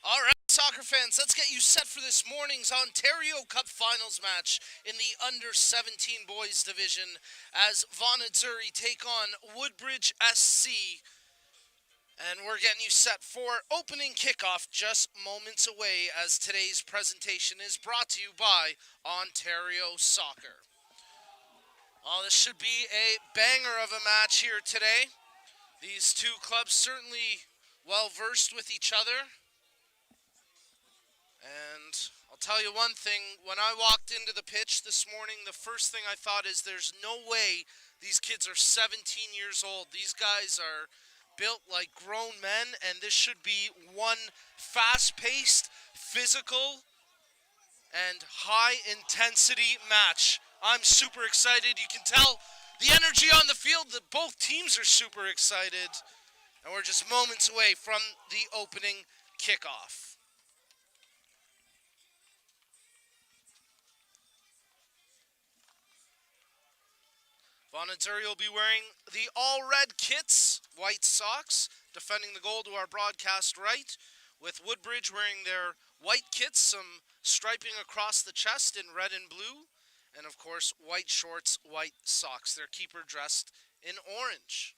All right, soccer fans, let's get you set for this morning's Ontario Cup Finals match in the Under-17 Boys Division as Vaughn and Surrey take on Woodbridge SC. And we're getting you set for opening kickoff just moments away as today's presentation is brought to you by Ontario Soccer. Oh, this should be a banger of a match here today. These two clubs certainly well versed with each other. And I'll tell you one thing, when I walked into the pitch this morning, the first thing I thought is there's no way these kids are 17 years old. These guys are built like grown men, and this should be one fast-paced, physical, and high-intensity match. I'm super excited. You can tell the energy on the field that both teams are super excited. And we're just moments away from the opening kickoff. Vaughn and Surrey will be wearing the all-red kits, white socks, defending the goal to our broadcast right, with Woodbridge wearing their white kits, some striping across the chest in red and blue, and of course, white shorts, white socks. Their keeper dressed in orange.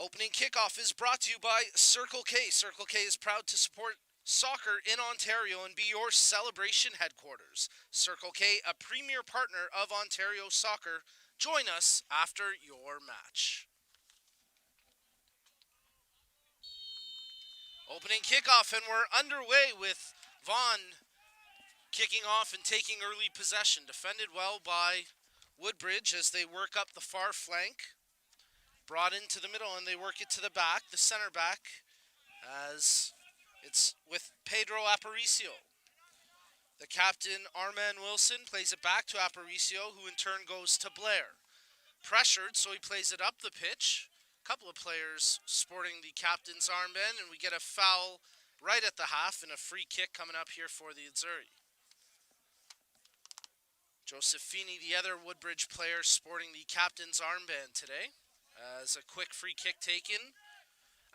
Opening kickoff is brought to you by Circle K. Circle K is proud to support soccer in Ontario and be your celebration headquarters. Circle K, a premier partner of Ontario Soccer. Join us after your match. Opening kickoff, and we're underway with Vaughn kicking off and taking early possession. Defended well by Woodbridge as they work up the far flank. Brought into the middle, and they work it to the back, the center back, as it's with Pedro Aparicio. The captain, Arman Wilson, plays it back to Aparicio, who in turn goes to Blair. Pressured, so he plays it up the pitch. A couple of players sporting the captain's armband, and we get a foul right at the half and a free kick coming up here for the Azzurri. Josephini, the other Woodbridge player, sporting the captain's armband today. As a quick free kick taken,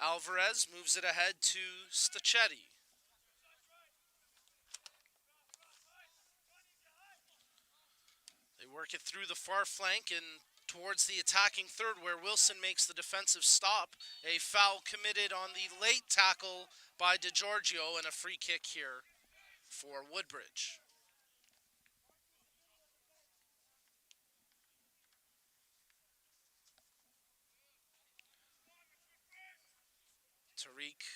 Alvarez moves it ahead to Stachetti. They work it through the far flank and towards the attacking third where Wilson makes the defensive stop. A foul committed on the late tackle by DeGiorgio and a free kick here for Woodbridge. Tariq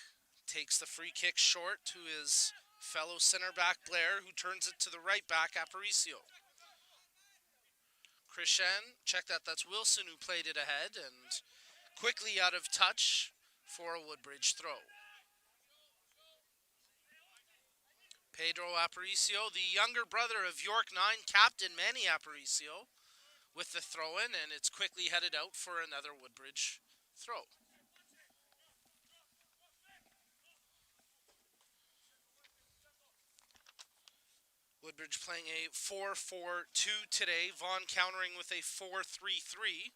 takes the free kick short to his fellow center back Blair, who turns it to the right back Aparicio. Christian, check that, that's Wilson who played it ahead and quickly out of touch for a Woodbridge throw. Pedro Aparicio, the younger brother of York 9 captain Manny Aparicio, with the throw-in, and it's quickly headed out for another Woodbridge throw. Woodbridge playing a 4-4-2 today. Vaughn countering with a 4-3-3.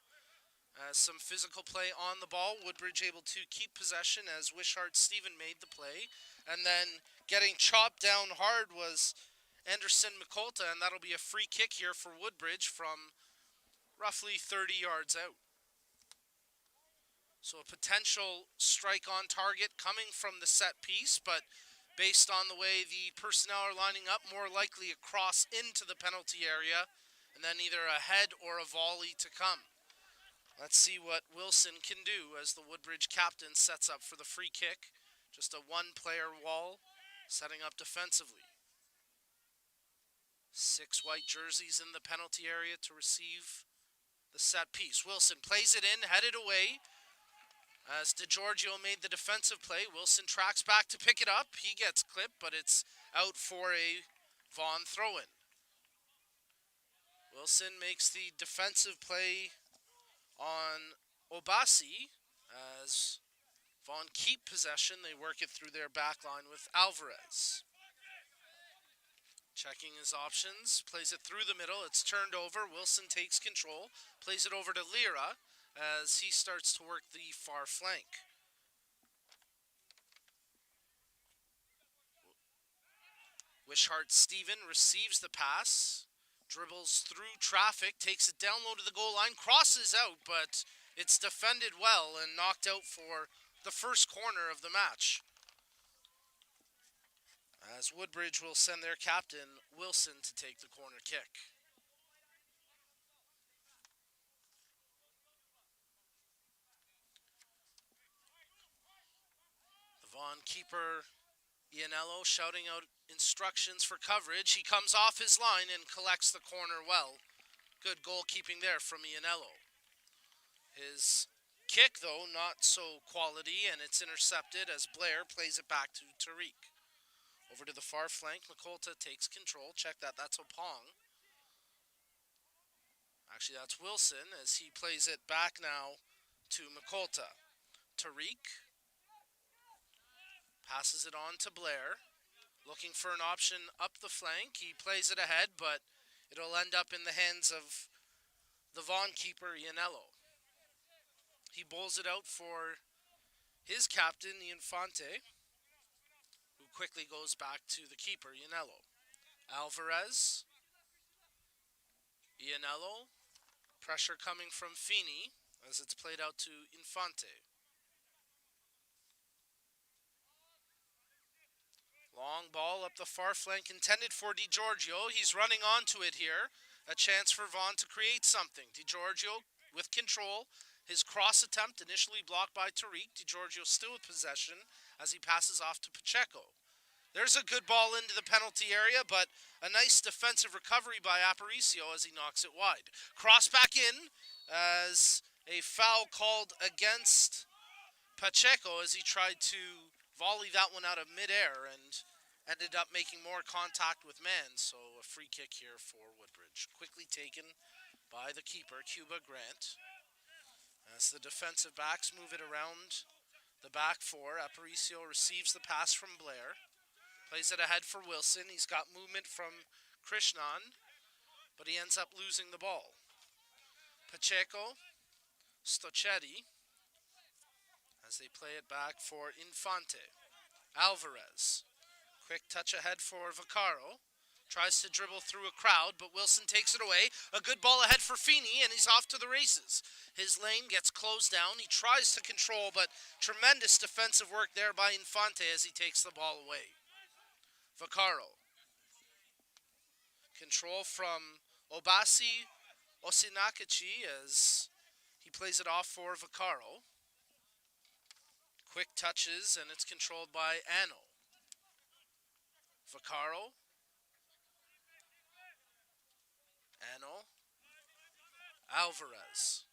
Some physical play on the ball. Woodbridge able to keep possession as Wishart Stephen made the play. And then getting chopped down hard was Anderson Mikolta, and that'll be a free kick here for Woodbridge from roughly 30 yards out. So a potential strike on target coming from the set piece, but based on the way the personnel are lining up, more likely a cross into the penalty area, and then either a head or a volley to come. Let's see what Wilson can do as the Woodbridge captain sets up for the free kick. Just a one-player wall setting up defensively. 6 white jerseys in the penalty area to receive the set piece. Wilson plays it in, headed away. As DeGiorgio made the defensive play, Wilson tracks back to pick it up. He gets clipped, but it's out for a Vaughn throw-in. Wilson makes the defensive play on Obasi as Vaughn keep possession. They work it through their back line with Alvarez. Checking his options, plays it through the middle. It's turned over. Wilson takes control, plays it over to Lira as he starts to work the far flank. Wishart Steven receives the pass, dribbles through traffic, takes it down low to the goal line, crosses out, but it's defended well and knocked out for the first corner of the match. As Woodbridge will send their captain, Wilson, to take the corner kick. The Vaughn keeper, Ianello, shouting out instructions for coverage. He comes off his line and collects the corner well. Good goalkeeping there from Ianello. His kick, though, not so quality, and it's intercepted as Blair plays it back to Tariq. Over to the far flank, McColta takes control. Check that, that's Opong. Actually, that's Wilson as he plays it back now to McColta. Tariq passes it on to Blair. Looking for an option up the flank. He plays it ahead, but it'll end up in the hands of the Vaughn keeper, Ianello. He bowls it out for his captain, Infante, who quickly goes back to the keeper, Ianello. Alvarez. Ianello. Pressure coming from Feeney as it's played out to Infante. Long ball up the far flank intended for DiGiorgio. He's running onto it here. A chance for Vaughn to create something. DiGiorgio with control. His cross attempt initially blocked by Tariq. DiGiorgio still with possession as he passes off to Pacheco. There's a good ball into the penalty area, but a nice defensive recovery by Aparicio as he knocks it wide. Cross back in as a foul called against Pacheco as he tried to volley that one out of midair and ended up making more contact with man. So a free kick here for Woodbridge. Quickly taken by the keeper, Cuba Grant. As the defensive backs move it around the back four, Aparicio receives the pass from Blair. Plays it ahead for Wilson. He's got movement from Krishnan, but he ends up losing the ball. Pacheco, Stochetti, as they play it back for Infante. Alvarez, quick touch ahead for Vaccaro. Tries to dribble through a crowd, but Wilson takes it away. A good ball ahead for Feeney, and he's off to the races. His lane gets closed down. He tries to control, but tremendous defensive work there by Infante as he takes the ball away. Vaccaro. Control from Obasi Osinakachi as he plays it off for Vaccaro. Quick touches, and it's controlled by Ano. Vaccaro. Ano. Alvarez.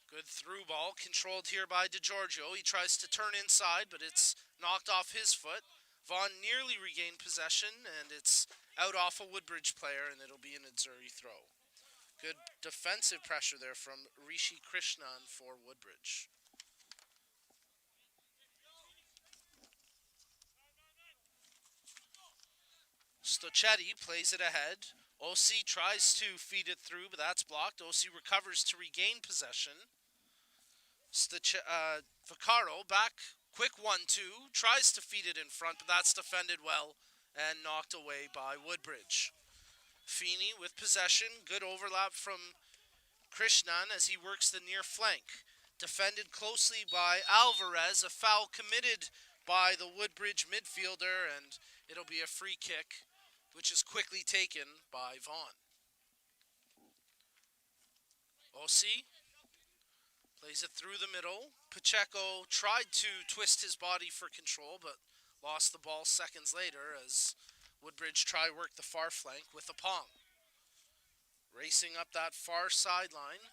Good through ball, controlled here by DiGiorgio. He tries to turn inside, but it's knocked off his foot. Vaughn nearly regained possession, and it's out off a Woodbridge player, and it'll be an Azzurri throw. Good defensive pressure there from Rishi Krishnan for Woodbridge. Stochetti plays it ahead. Ossi tries to feed it through, but that's blocked. Ossi recovers to regain possession. Vaccaro back, quick 1-2, tries to feed it in front, but that's defended well and knocked away by Woodbridge. Feeney with possession, good overlap from Krishnan as he works the near flank. Defended closely by Alvarez, a foul committed by the Woodbridge midfielder, and it'll be a free kick, which is quickly taken by Vaughn. Ossi plays it through the middle. Pacheco tried to twist his body for control, but lost the ball seconds later as Woodbridge try work the far flank with Opong. Racing up that far sideline.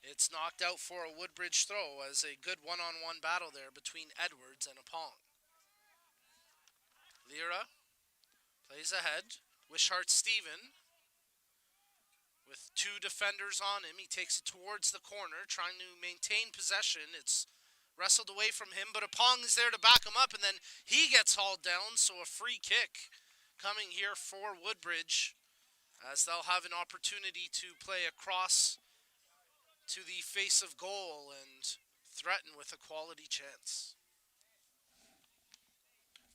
It's knocked out for a Woodbridge throw as a good one-on-one battle there between Edwards and Opong. Lira plays ahead. Wishart Steven with two defenders on him. He takes it towards the corner, trying to maintain possession. It's wrestled away from him, but Opong is there to back him up, and then he gets hauled down, so a free kick coming here for Woodbridge as they'll have an opportunity to play across to the face of goal and threaten with a quality chance.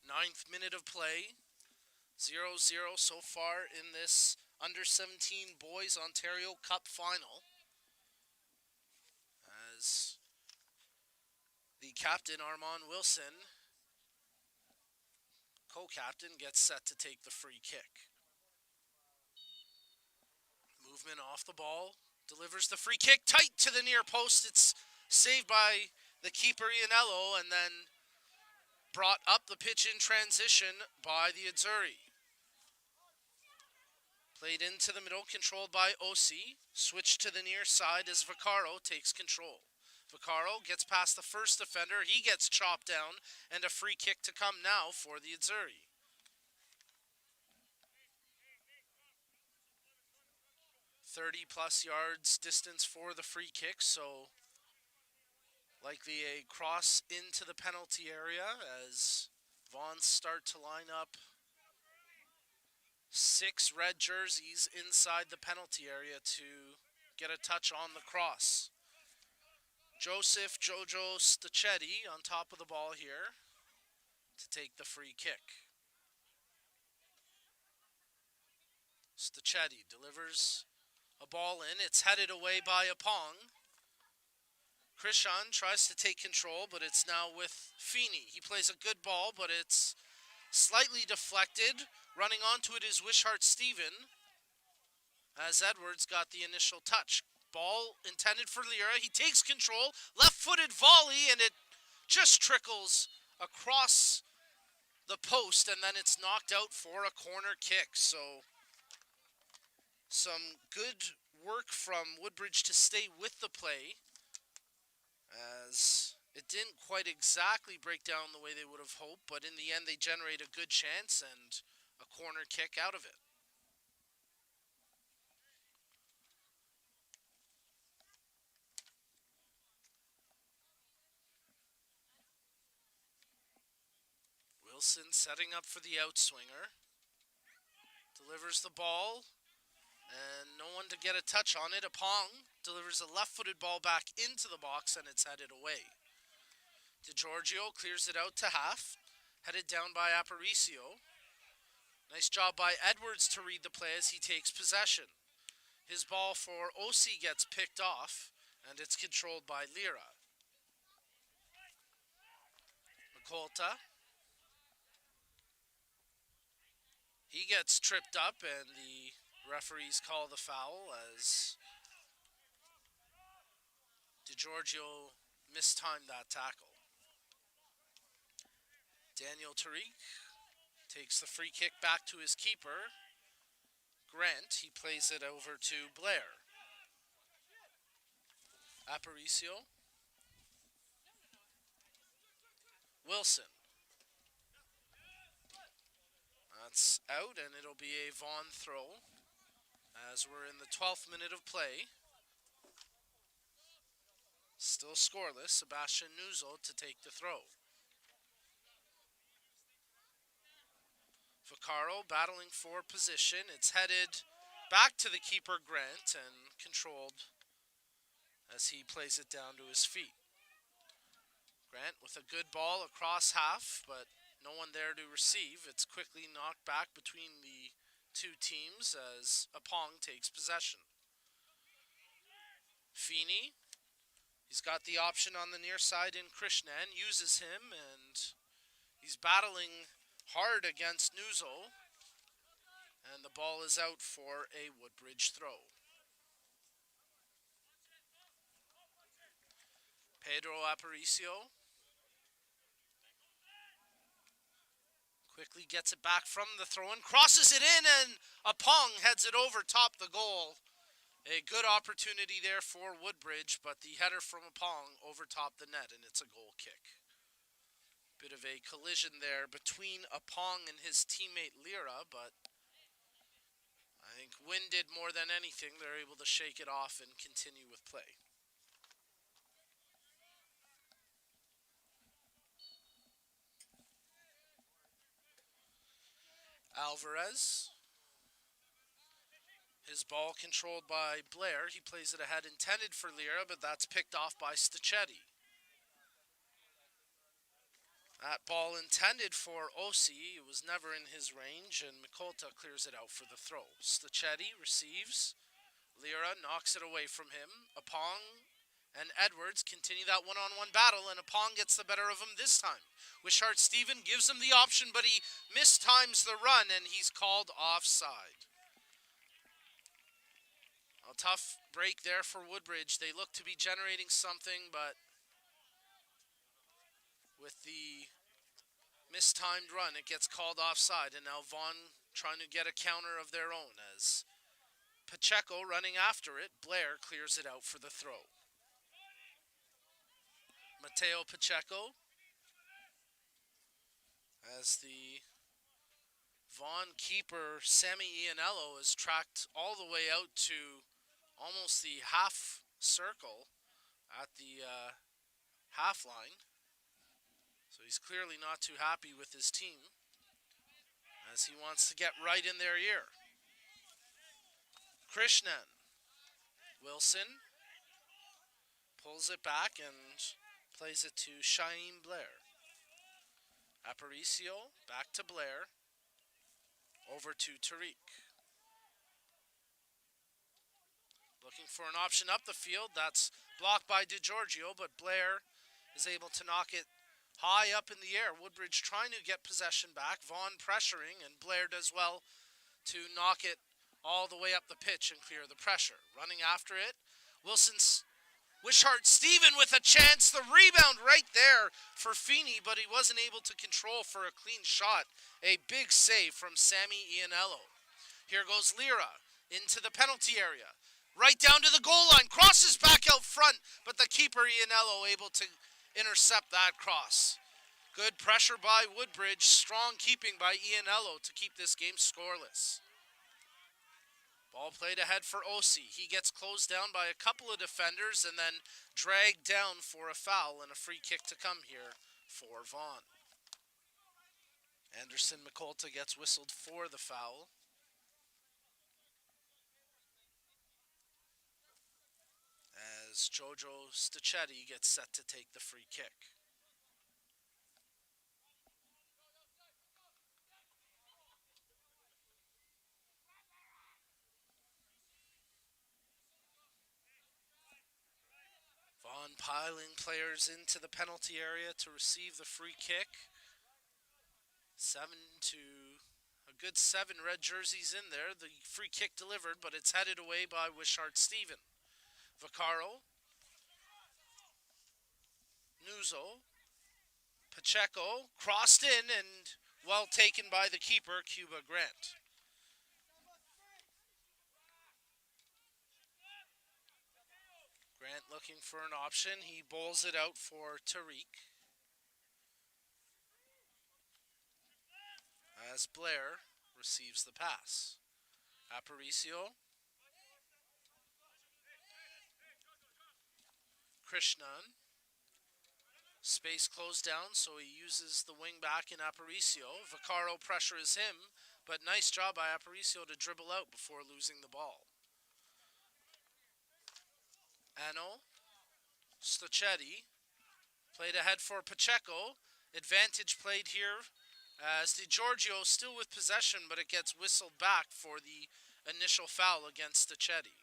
Ninth minute of play. 0-0 so far in this Under-17 Boys Ontario Cup final. As the captain, Armand Wilson, co-captain, gets set to take the free kick. Movement off the ball. Delivers the free kick tight to the near post. It's saved by the keeper, Ianello, and then brought up the pitch in transition by the Azzurri. Played into the middle, controlled by Osi. Switched to the near side as Vaccaro takes control. Vaccaro gets past the first defender. He gets chopped down, and a free kick to come now for the Azzurri. 30-plus yards distance for the free kick, so likely a cross into the penalty area as Vaughn start to line up 6 red jerseys inside the penalty area to get a touch on the cross. Joseph Jojo Stachetti on top of the ball here to take the free kick. Stachetti delivers a ball in. It's headed away by Apong. Krishan tries to take control, but it's now with Feeney. He plays a good ball, but it's slightly deflected. Running onto it is Wishart Steven, as Edwards got the initial touch. Ball intended for Lira. He takes control. Left-footed volley, and it just trickles across the post, and then it's knocked out for a corner kick. So some good work from Woodbridge to stay with the play, as it didn't quite exactly break down the way they would have hoped, but in the end they generate a good chance and a corner kick out of it. Wilson setting up for the outswinger. Delivers the ball, and no one to get a touch on it. Apong delivers a left-footed ball back into the box, and it's headed away. DiGiorgio clears it out to half. Headed down by Aparicio. Nice job by Edwards to read the play as he takes possession. His ball for Osi gets picked off, and it's controlled by Lira. Mikolta. He gets tripped up, and the referees call the foul as DiGiorgio mistimed that tackle. Daniel Tariq takes the free kick back to his keeper, Grant. He plays it over to Blair. Aparicio. Wilson. That's out, and it'll be a Vaughn throw as we're in the 12th minute of play. Still scoreless. Sebastian Nuzo to take the throw. Vaccaro battling for position. It's headed back to the keeper, Grant, and controlled as he plays it down to his feet. Grant with a good ball across half, but no one there to receive. It's quickly knocked back between the two teams as Apong takes possession. Feeney, he's got the option on the near side in Krishnan, uses him, and he's battling hard against Nuzo, and the ball is out for a Woodbridge throw. Pedro Aparicio quickly gets it back from the throw-in, crosses it in, and Apong heads it over top the goal. A good opportunity there for Woodbridge, but the header from Apong overtopped the net, and it's a goal kick. Bit of a collision there between Apong and his teammate Lira, but I think Wynn did more than anything. They're able to shake it off and continue with play. Alvarez. His ball controlled by Blair. He plays it ahead, intended for Lira, but that's picked off by Stachetti. That ball intended for Osi. It was never in his range, and Mikolta clears it out for the throw. Stachetti receives. Lira knocks it away from him. Apong and Edwards continue that one-on-one battle, and Apong gets the better of him this time. Wishart Steven gives him the option, but he mistimes the run, and he's called offside. A tough break there for Woodbridge. They look to be generating something, but with the mistimed run, it gets called offside, and now Vaughn trying to get a counter of their own as Pacheco running after it. Blair clears it out for the throw. Mateo Pacheco as the Vaughn keeper Sammy Ianello is tracked all the way out to almost the half circle at the half line. So he's clearly not too happy with his team as he wants to get right in their ear. Krishnan. Wilson pulls it back and plays it to Shaim Blair. Aparicio back to Blair. Over to Tariq. Looking for an option up the field. That's blocked by DiGiorgio, but Blair is able to knock it high up in the air. Woodbridge trying to get possession back. Vaughn pressuring, and Blair does well to knock it all the way up the pitch and clear the pressure. Running after it. Wilson's Wishart Steven with a chance. The rebound right there for Feeney, but he wasn't able to control for a clean shot. A big save from Sammy Ianello. Here goes Lira into the penalty area. Right down to the goal line. Crosses back out front, but the keeper Ianello able to intercept that cross. Good pressure by Woodbridge. Strong keeping by Ianello to keep this game scoreless. Ball played ahead for Osi. He gets closed down by a couple of defenders and then dragged down for a foul and a free kick to come here for Vaughn. Anderson Mikolta gets whistled for the foul. As Jojo Stachetti gets set to take the free kick. Vaughn piling players into the penalty area to receive the free kick. A good seven red jerseys in there. The free kick delivered, but it's headed away by Wishart Steven. Vaccaro. Nuzo. Pacheco crossed in and well taken by the keeper, Cuba Grant. Grant looking for an option. He bowls it out for Tariq. As Blair receives the pass. Aparicio. Krishnan. Space closed down, so he uses the wing back in Aparicio. Vaccaro pressures him, but nice job by Aparicio to dribble out before losing the ball. Ano. Stachetti. Played ahead for Pacheco. Advantage played here as DiGiorgio still with possession, but it gets whistled back for the initial foul against Stachetti.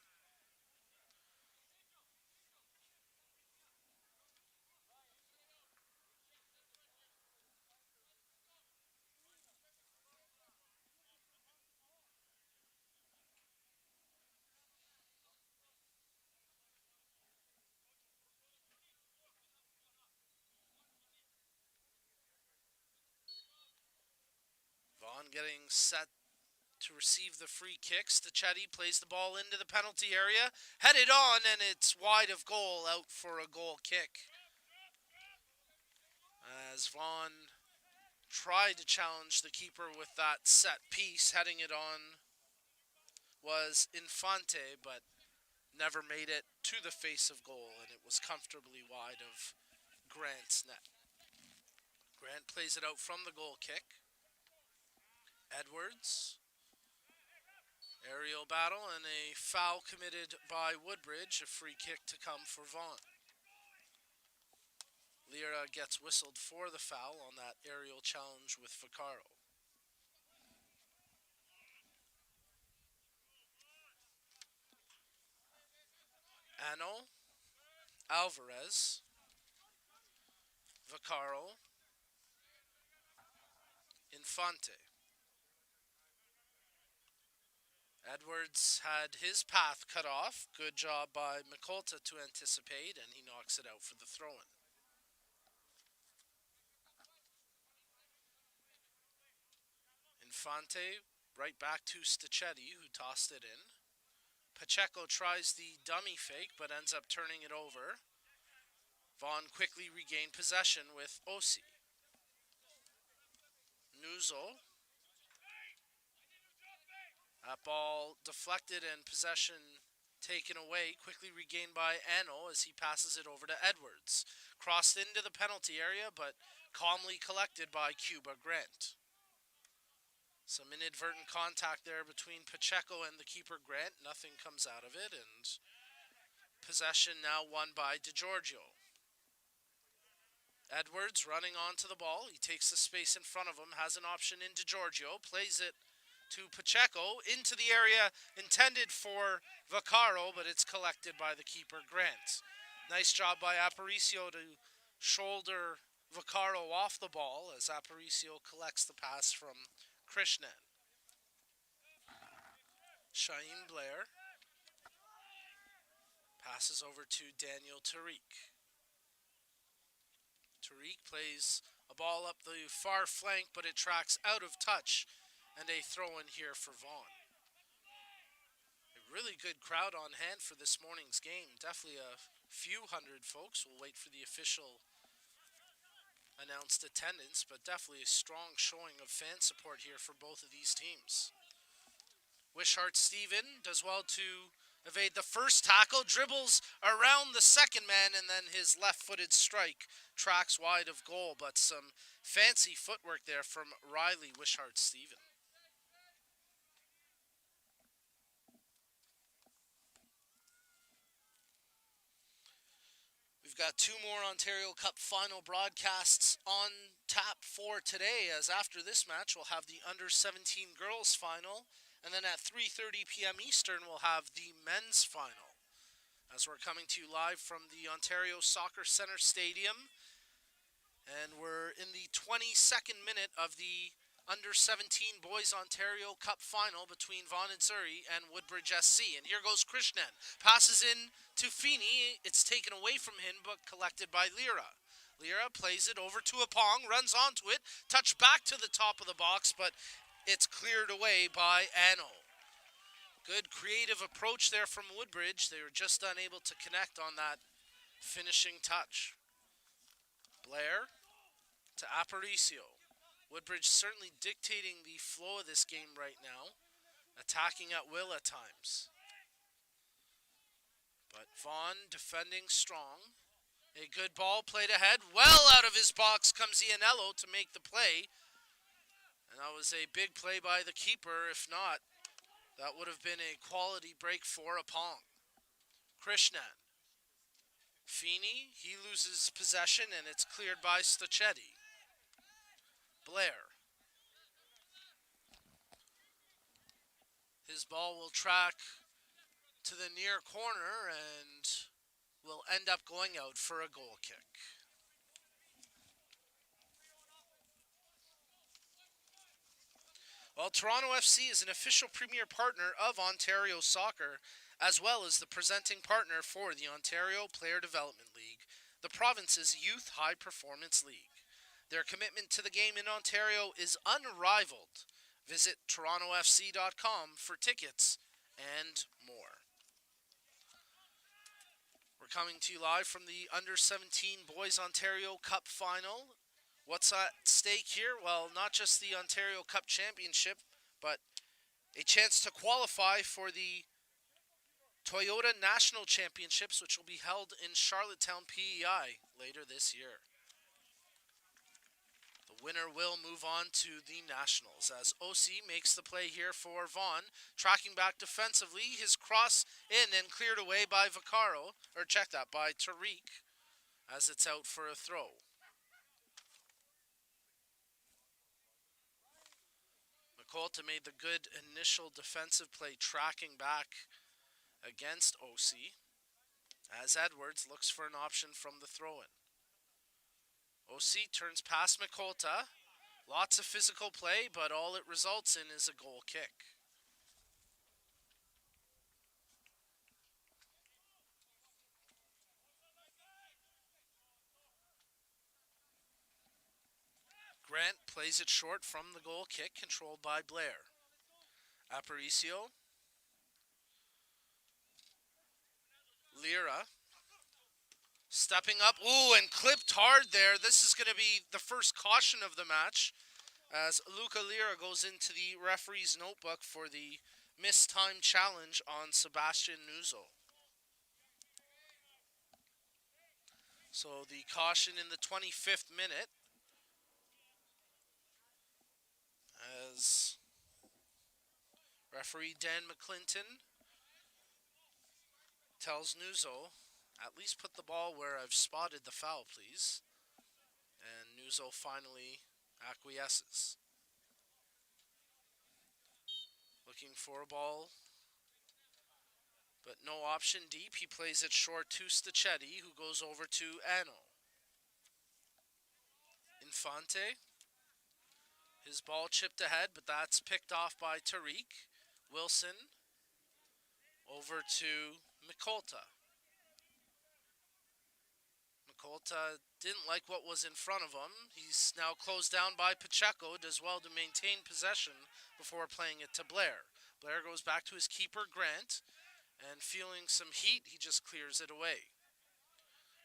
Vaughn getting set to receive the free kick. Stachetti plays the ball into the penalty area. Headed on, and it's wide of goal, out for a goal kick. As Vaughn tried to challenge the keeper with that set piece, heading it on was Infante, but never made it to the face of goal, and it was comfortably wide of Grant's net. Grant plays it out from the goal kick. Edwards. Aerial battle and a foul committed by Woodbridge. A free kick to come for Vaughn. Lira gets whistled for the foul on that aerial challenge with Vaccaro. Ano, Alvarez, Vaccaro, Infante. Edwards had his path cut off. Good job by Mikolta to anticipate, and he knocks it out for the throw-in. Infante right back to Stichetti, who tossed it in. Pacheco tries the dummy fake, but ends up turning it over. Vaughn quickly regained possession with Osi. Nuzo. That ball deflected and possession taken away, quickly regained by Ano as he passes it over to Edwards. Crossed into the penalty area, but calmly collected by Cuba Grant. Some inadvertent contact there between Pacheco and the keeper Grant. Nothing comes out of it, and possession now won by DiGiorgio. Edwards running onto the ball. He takes the space in front of him, has an option in DiGiorgio, plays it to Pacheco into the area intended for Vaccaro, but it's collected by the keeper Grant. Nice job by Aparicio to shoulder Vaccaro off the ball as Aparicio collects the pass from Krishnan. Shaim Blair passes over to Daniel Tariq. Tariq plays a ball up the far flank, but it tracks out of touch, and a throw-in here for Vaughn. A really good crowd on hand for this morning's game. Definitely a few hundred folks. We'll wait for the official announced attendance, but definitely a strong showing of fan support here for both of these teams. Wishart Steven does well to evade the first tackle, dribbles around the second man, and then his left-footed strike tracks wide of goal, but some fancy footwork there from Riley Wishart Steven. We've got two more Ontario Cup final broadcasts on tap for today, as after this match we'll have the under-17 girls final, and then at 3:30 p.m. Eastern we'll have the men's final. As we're coming to you live from the Ontario Soccer Centre Stadium, and we're in the 22nd minute of the Under-17 Boys Ontario Cup final between Vaughn and Surrey and Woodbridge SC. And here goes Krishnan. Passes in to Feeney. It's taken away from him, but collected by Lira. Lira plays it over to Apong, runs onto it, touched back to the top of the box, but it's cleared away by Ano. Good creative approach there from Woodbridge. They were just unable to connect on that finishing touch. Blair to Aparicio. Woodbridge certainly dictating the flow of this game right now, attacking at will at times. But Vaughn defending strong. A good ball played ahead. Well out of his box comes Ianello to make the play. And that was a big play by the keeper. If not, that would have been a quality break for Apong. Krishnan. Feeney, he loses possession and it's cleared by Stichetti. Blair. His ball will track to the near corner and will end up going out for a goal kick. Well, Toronto FC is an official premier partner of Ontario Soccer, as well as the presenting partner for the Ontario Player Development League, the province's youth high performance league. Their commitment to the game in Ontario is unrivaled. Visit torontofc.com for tickets and more. We're coming to you live from the Under-17 Boys Ontario Cup Final. What's at stake here? Well, not just the Ontario Cup Championship, but a chance to qualify for the Toyota National Championships, which will be held in Charlottetown, PEI later this year. The winner will move on to the Nationals as OC makes the play here for Vaughn. Tracking back defensively, his cross in and cleared away by Vaccaro, or check that, by Tariq. as it's out for a throw. McColta made the good initial defensive play tracking back against OC as Edwards looks for an option from the throw-in. OC turns past McColta. Lots of physical play, but all it results in is a goal kick. Grant plays it short from the goal kick, controlled by Blair. Aparicio. Lira. Stepping up. Ooh, and clipped hard there. This is going to be the first caution of the match as Luca Lira goes into the referee's notebook for the missed time challenge on Sebastian Nuzo. So the caution in the 25th minute as referee Dan McClinton tells Nuzo, at least put the ball where I've spotted the foul, please. And Nuzo finally acquiesces. Looking for a ball, but no option deep. He plays it short to Stachetti, who goes over to Ano. Infante. His ball chipped ahead, but that's picked off by Tariq. Wilson over to McColta. McColta didn't like what was in front of him. He's now closed down by Pacheco. Does well to maintain possession before playing it to Blair. Blair goes back to his keeper, Grant, and feeling some heat, he just clears it away.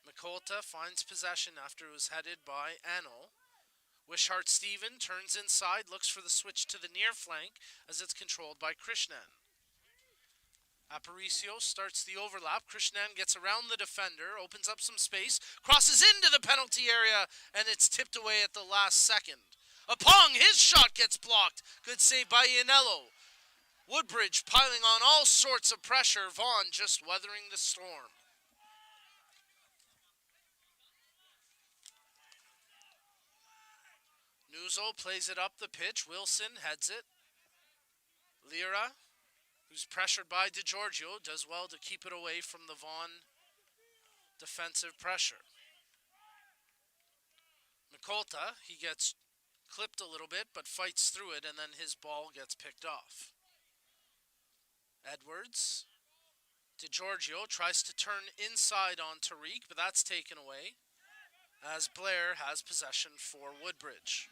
McColta finds possession after it was headed by Ano. Wishart Steven turns inside, looks for the switch to the near flank as it's controlled by Krishnan. Aparicio starts the overlap. Krishnan gets around the defender, opens up some space, crosses into the penalty area, and it's tipped away at the last second. Apong, his shot gets blocked. Good save by Ianello. Woodbridge piling on all sorts of pressure. Vaughn just weathering the storm. Nuzo plays it up the pitch. Wilson heads it. Lira, who's pressured by DiGiorgio, does well to keep it away from the Vaughn defensive pressure. McColta, he gets clipped a little bit, but fights through it, and then his ball gets picked off. Edwards. DiGiorgio tries to turn inside on Tariq, but that's taken away as Blair has possession for Woodbridge.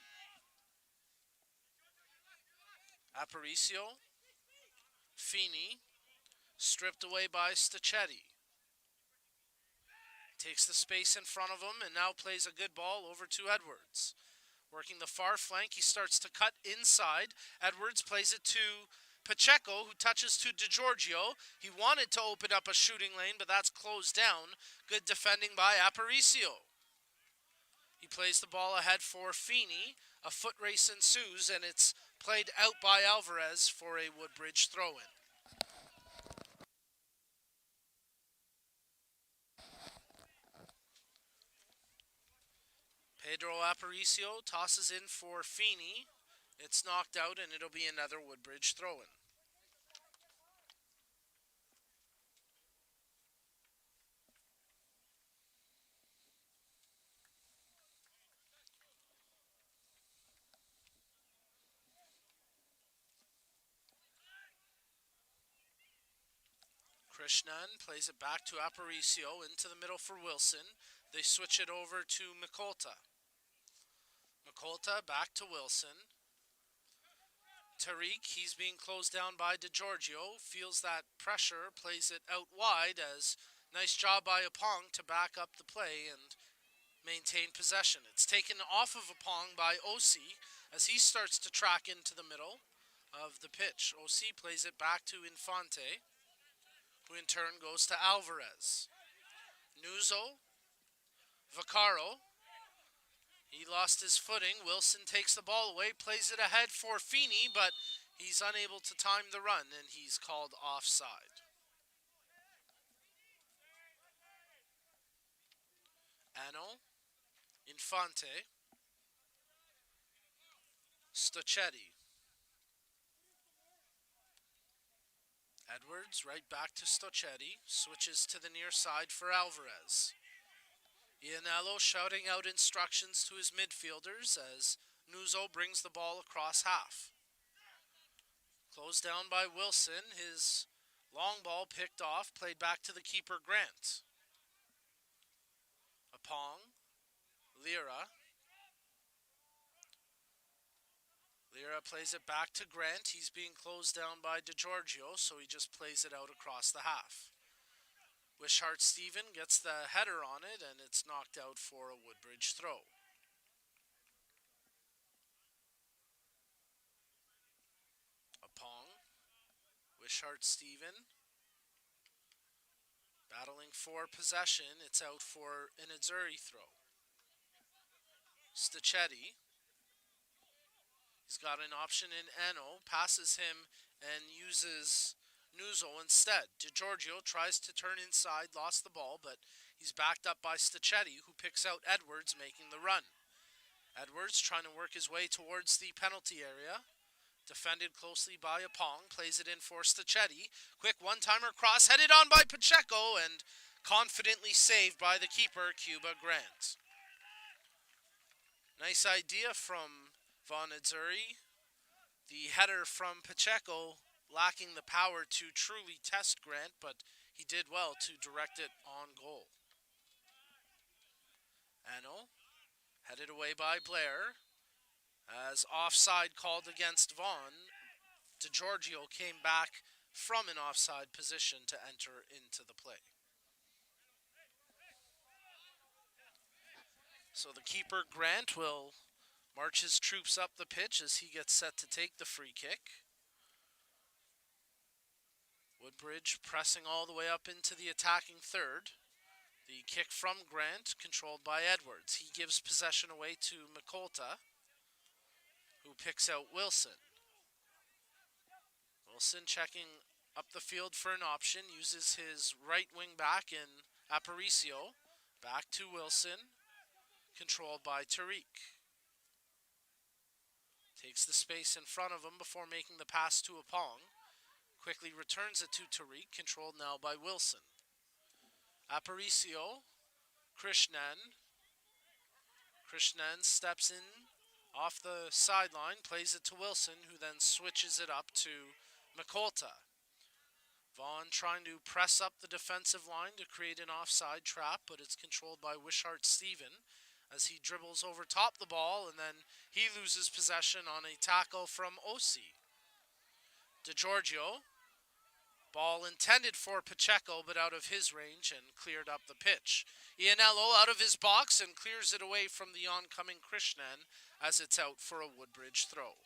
Aparicio. Feeney. Stripped away by Stachetti. Takes the space in front of him and now plays a good ball over to Edwards. Working the far flank, he starts to cut inside. Edwards plays it to Pacheco, who touches to DiGiorgio. He wanted to open up a shooting lane, but that's closed down. Good defending by Aparicio. He plays the ball ahead for Feeney. A foot race ensues, and it's played out by Alvarez for a Woodbridge throw-in. Pedro Aparicio tosses in for Feeney. It's knocked out, and it'll be another Woodbridge throw-in. Krishnan plays it back to Aparicio into the middle for Wilson. They switch it over to McColta. McColta back to Wilson. Tariq, he's being closed down by DiGiorgio. Feels that pressure, plays it out wide as nice job by Apong to back up the play and maintain possession. It's taken off of Apong by OC as he starts to track into the middle of the pitch. OC plays it back to Infante, who in turn goes to Alvarez. Nuzo. Vaccaro. He lost his footing. Wilson takes the ball away, plays it ahead for Feeney, but he's unable to time the run, and he's called offside. Ano, Infante, Stochetti. Edwards right back to Stochetti, switches to the near side for Alvarez. Ianello shouting out instructions to his midfielders as Nuzo brings the ball across half. Closed down by Wilson, his long ball picked off, played back to the keeper Grant. Apong, Lira. Lira plays it back to Grant. He's being closed down by DeGiorgio, so he just plays it out across the half. Wishart Steven gets the header on it, and it's knocked out for a Woodbridge throw. Apong, Wishart Steven, battling for possession. It's out for an Azzurri throw. Stochetti, he's got an option in Ano, passes him and uses Nuzo instead. DeGiorgio tries to turn inside, lost the ball, but he's backed up by Stochetti, who picks out Edwards, making the run. Edwards trying to work his way towards the penalty area. Defended closely by Apong, plays it in for Stochetti. Quick one-timer cross, headed on by Pacheco, and confidently saved by the keeper, Cuba Grant. Nice idea from Vaughn. The header from Pacheco lacking the power to truly test Grant, but he did well to direct it on goal. Ano, headed away by Blair. As offside called against Vaughn, DeGiorgio came back from an offside position to enter into the play. So the keeper, Grant, will march his troops up the pitch as he gets set to take the free kick. Woodbridge pressing all the way up into the attacking third. The kick from Grant, controlled by Edwards. He gives possession away to Mikolta, who picks out Wilson. Wilson checking up the field for an option, uses his right wing back in Aparicio. Back to Wilson, controlled by Tariq. Takes the space in front of him before making the pass to Apong. Quickly returns it to Tariq, controlled now by Wilson. Aparicio, Krishnan. Krishnan steps in off the sideline, plays it to Wilson, who then switches it up to Mikolta. Vaughn trying to press up the defensive line to create an offside trap, but it's controlled by Wishart Steven as he dribbles over top the ball, and then he loses possession on a tackle from Osi. DeGiorgio, ball intended for Pacheco, but out of his range and cleared up the pitch. Ianello out of his box and clears it away from the oncoming Krishnan as it's out for a Woodbridge throw.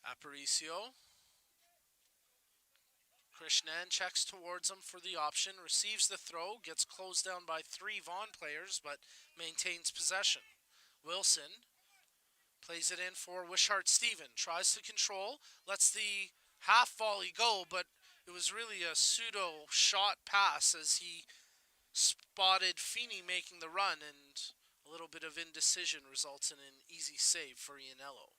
Aparicio. Krishnan checks towards him for the option, receives the throw, gets closed down by three Vaughn players, but maintains possession. Wilson plays it in for Wishart Steven, tries to control, lets the half volley go, but it was really a pseudo shot pass as he spotted Feeney making the run, and a little bit of indecision results in an easy save for Ianello.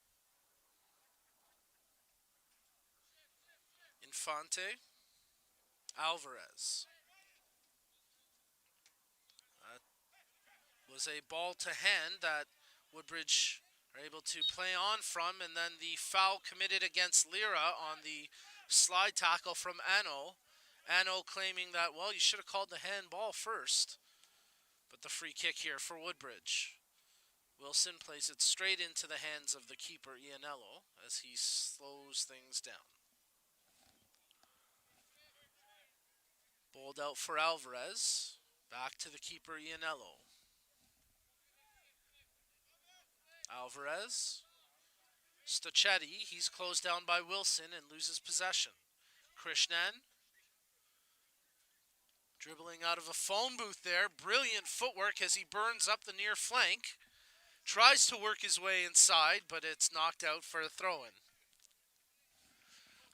Infante, Alvarez. That was a ball to hand that Woodbridge are able to play on from, and then the foul committed against Lira on the slide tackle from Ano. Ano claiming that, well, you should have called the handball first. But the free kick here for Woodbridge. Wilson plays it straight into the hands of the keeper, Ianello, as he slows things down. Bowled out for Alvarez. Back to the keeper, Ianello. Alvarez. Stochetti. He's closed down by Wilson and loses possession. Krishnan. Dribbling out of a phone booth there. Brilliant footwork as he burns up the near flank. Tries to work his way inside, but it's knocked out for a throw-in.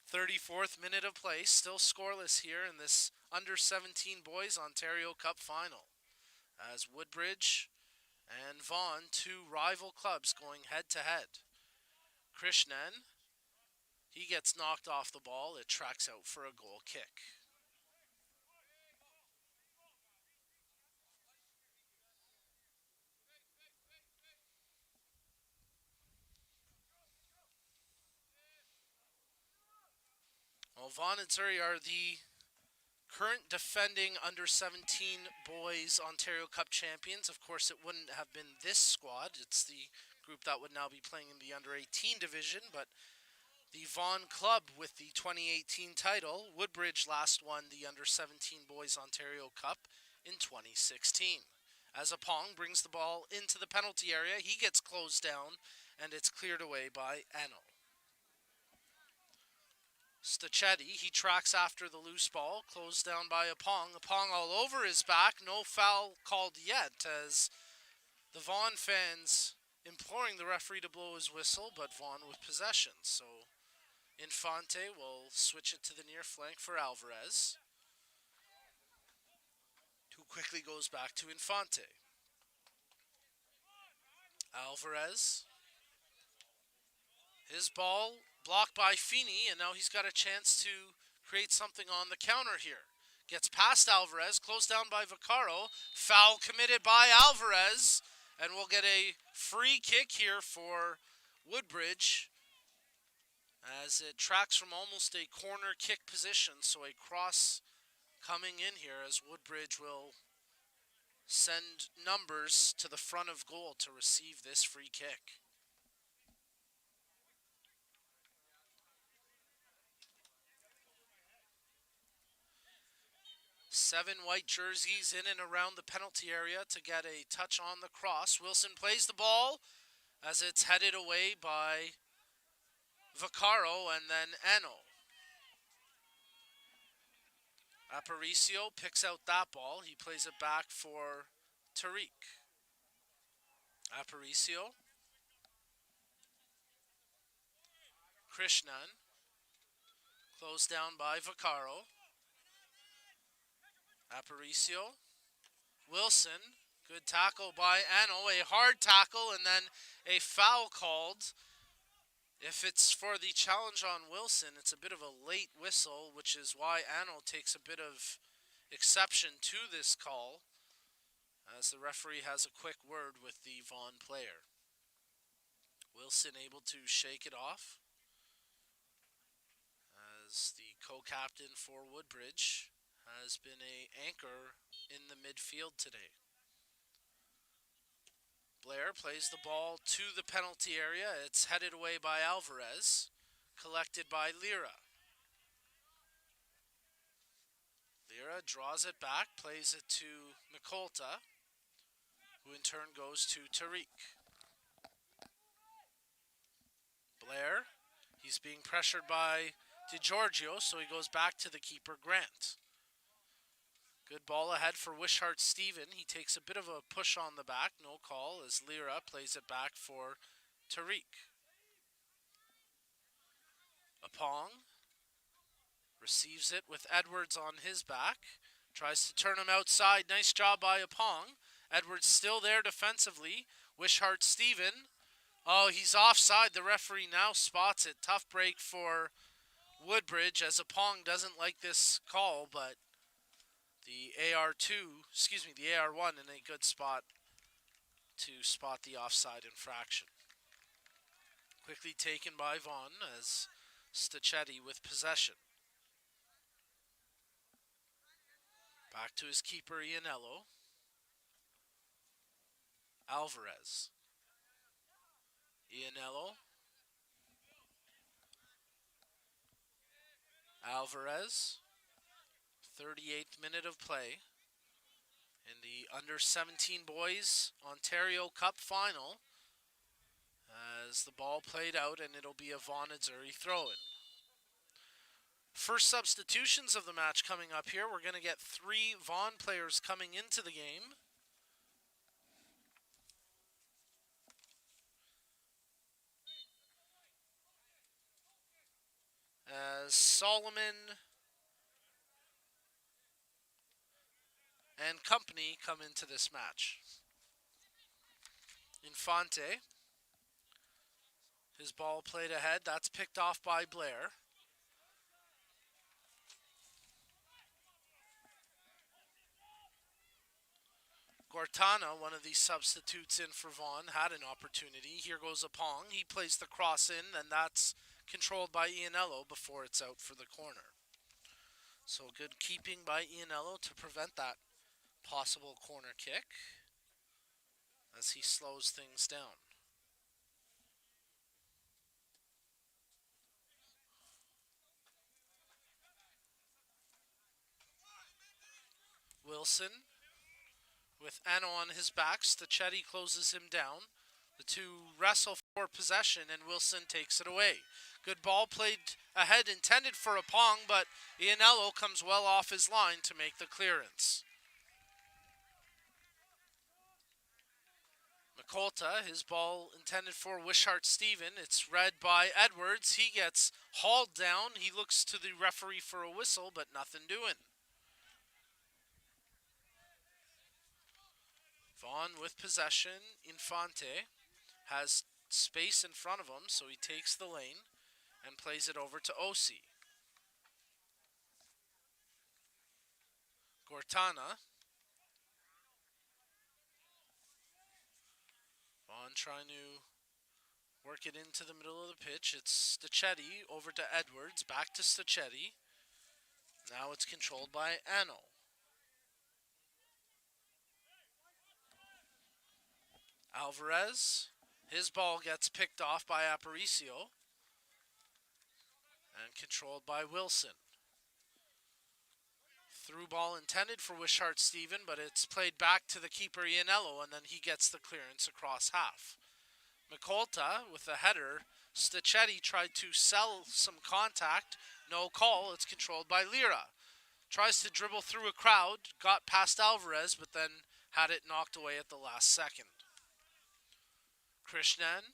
34th minute of play, still scoreless here in this under-17 boys Ontario Cup final. As Woodbridge and Vaughn, two rival clubs going head-to-head. Krishnan, he gets knocked off the ball. It tracks out for a goal kick. Well, Vaughn and Surrey are the current defending under-17 boys Ontario Cup champions. Of course, it wouldn't have been this squad. It's the group that would now be playing in the under-18 division, but the Vaughn club with the 2018 title. Woodbridge last won the under-17 boys Ontario Cup in 2016. As Apong brings the ball into the penalty area, he gets closed down, and it's cleared away by Ano. Stachetti, he tracks after the loose ball, closed down by Apong. Apong all over his back, no foul called yet, as the Vaughn fans imploring the referee to blow his whistle, but Vaughn with possession. So Infante will switch it to the near flank for Alvarez, who quickly goes back to Infante. Alvarez, his ball blocked by Feeney, and now he's got a chance to create something on the counter here. Gets past Alvarez, closed down by Vaccaro. Foul committed by Alvarez, and we'll get a free kick here for Woodbridge as it tracks from almost a corner kick position. So a cross coming in here as Woodbridge will send numbers to the front of goal to receive this free kick. 7 white jerseys in and around the penalty area to get a touch on the cross. Wilson plays the ball as it's headed away by Vaccaro and then Ano. Aparicio picks out that ball. He plays it back for Tariq. Aparicio. Krishnan. Closed down by Vaccaro. Aparicio. Wilson. Good tackle by Ano. A hard tackle and then a foul called. If it's for the challenge on Wilson, it's a bit of a late whistle, which is why Ano takes a bit of exception to this call, as the referee has a quick word with the Vaughn player. Wilson able to shake it off, as the co-captain for Woodbridge has been an anchor in the midfield today. Blair plays the ball to the penalty area. It's headed away by Alvarez, collected by Lira. Lira draws it back, plays it to Mikolta, who in turn goes to Tariq. Blair, he's being pressured by DiGiorgio, so he goes back to the keeper, Grant. Good ball ahead for Wishart Steven. He takes a bit of a push on the back. No call as Lira plays it back for Tariq. Apong receives it with Edwards on his back. Tries to turn him outside. Nice job by Apong. Edwards still there defensively. Wishart Steven. Oh, he's offside. The referee now spots it. Tough break for Woodbridge as Apong doesn't like this call, but the AR1 in a good spot to spot the offside infraction. Quickly taken by Vaughn as Stachetti with possession. Back to his keeper, Ianello. Alvarez. Ianello. Alvarez. 38th minute of play in the under-17 boys Ontario Cup final as the ball played out, and it'll be a Vaughn and Surrey throw-in. First substitutions of the match coming up here. We're going to get 3 Vaughn players coming into the game. as Solomon and company come into this match. Infante, his ball played ahead. That's picked off by Blair. Gortana, one of the substitutes in for Vaughn, had an opportunity. Here goes Apong. He plays the cross in, and that's controlled by Ianello before it's out for the corner. So good keeping by Ianello to prevent that possible corner kick as he slows things down. Wilson with Ano on his back. Stachetti closes him down. The two wrestle for possession, and Wilson takes it away. Good ball played ahead, intended for Apong, but Ianello comes well off his line to make the clearance. McColta, his ball intended for Wishart-Stephen. It's read by Edwards. He gets hauled down. He looks to the referee for a whistle, but nothing doing. Vaughn with possession. Infante has space in front of him, so he takes the lane and plays it over to Osi. Gortana. Vaughn trying to work it into the middle of the pitch. It's Stachetti over to Edwards, back to Stachetti. Now it's controlled by Ano. Alvarez, his ball gets picked off by Aparicio and controlled by Wilson. Through ball intended for Wishart-Stephen, but it's played back to the keeper Ianello, and then he gets the clearance across half. McColta with a header. Stachetti tried to sell some contact. No call. It's controlled by Lira. Tries to dribble through a crowd. Got past Alvarez, but then had it knocked away at the last second. Krishnan.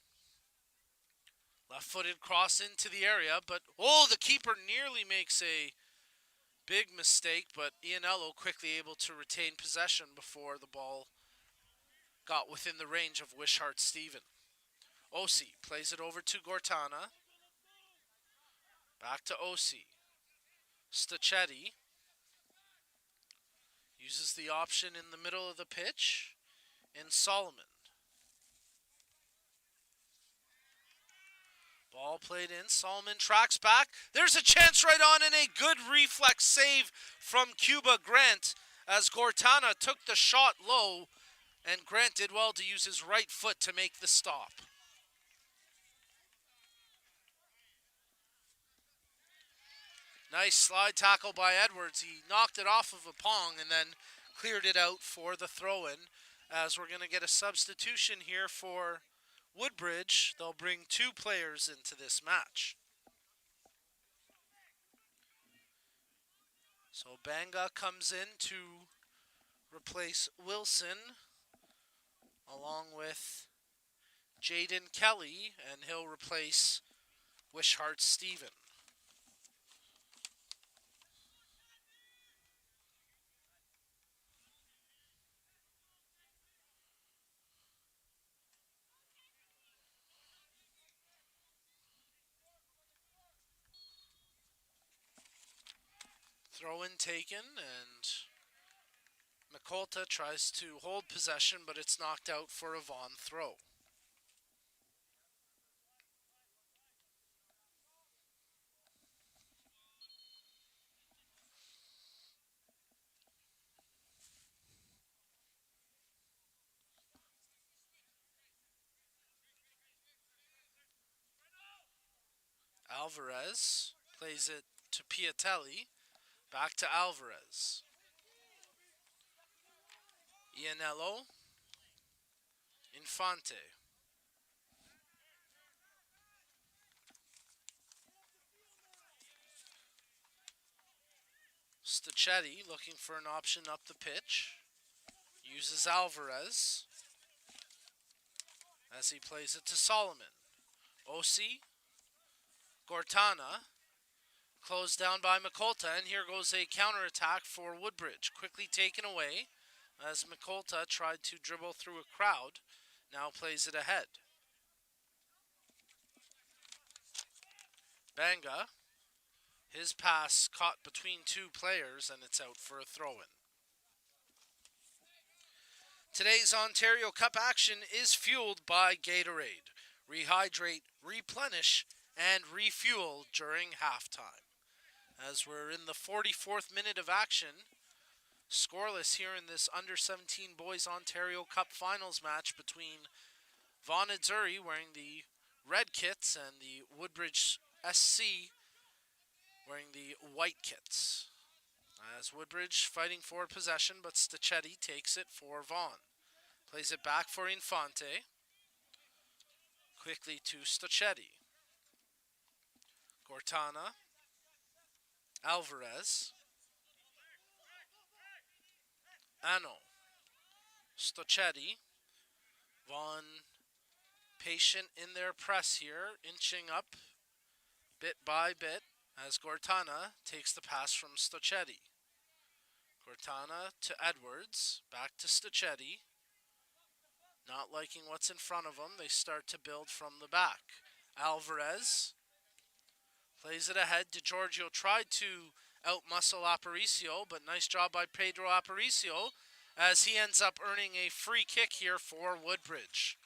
Left-footed cross into the area, but the keeper nearly makes a big mistake, but Ianello quickly able to retain possession before the ball got within the range of Wishart-Stephen. Osi plays it over to Gortana. Back to Osi. Stachetti uses the option in the middle of the pitch in Solomon. Ball played in. Solomon tracks back. There's a chance right on, and a good reflex save from Cuba Grant as Gortana took the shot low, and Grant did well to use his right foot to make the stop. Nice slide tackle by Edwards. He knocked it off of Apong and then cleared it out for the throw-in, as we're going to get a substitution here for Woodbridge. They'll bring two players into this match. So Banga comes in to replace Wilson along with Jaden Kelly, and he'll replace Wishart-Stephen. Throw-in taken, and McColta tries to hold possession, but it's knocked out for a Vaughn throw. Alvarez plays it to Piatelli. Back to Alvarez. Ianello. Infante. Stachetti looking for an option up the pitch. Uses Alvarez as he plays it to Solomon. Osi. Gortana. Closed down by Mikolta, and here goes a counterattack for Woodbridge. Quickly taken away as Mikolta tried to dribble through a crowd. Now plays it ahead. Banga. His pass caught between two players, and it's out for a throw-in. Today's Ontario Cup action is fueled by Gatorade. Rehydrate, replenish, and refuel during halftime. As we're in the 44th minute of action, scoreless here in this Under-17 Boys Ontario Cup Finals match between Vaughn wearing the red kits and the Woodbridge SC wearing the white kits. As Woodbridge fighting for possession, but Stachetti takes it for Vaughn. Plays it back for Infante. Quickly to Stachetti. Gortana. Alvarez. Ano. Stachetti. Vaughn patient in their press here, inching up bit by bit as Gortana takes the pass from Stachetti. Gortana to Edwards, back to Stachetti. Not liking what's in front of them, they start to build from the back. Alvarez plays it ahead. DiGiorgio tried to outmuscle Aparicio, but nice job by Pedro Aparicio as he ends up earning a free kick here for Woodbridge.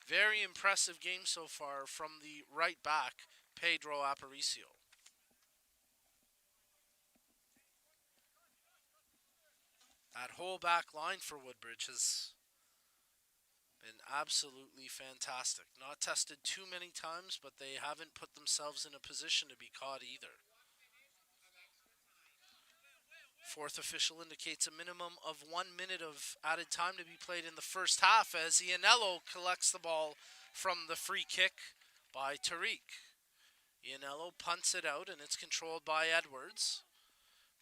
Very impressive game so far from the right back, Pedro Aparicio. That whole back line for Woodbridge has been absolutely fantastic. Not tested too many times, but they haven't put themselves in a position to be caught either. Fourth official indicates a minimum of 1 minute of added time to be played in the first half as Ianello collects the ball from the free kick by Tariq. Ianello punts it out and it's controlled by Edwards.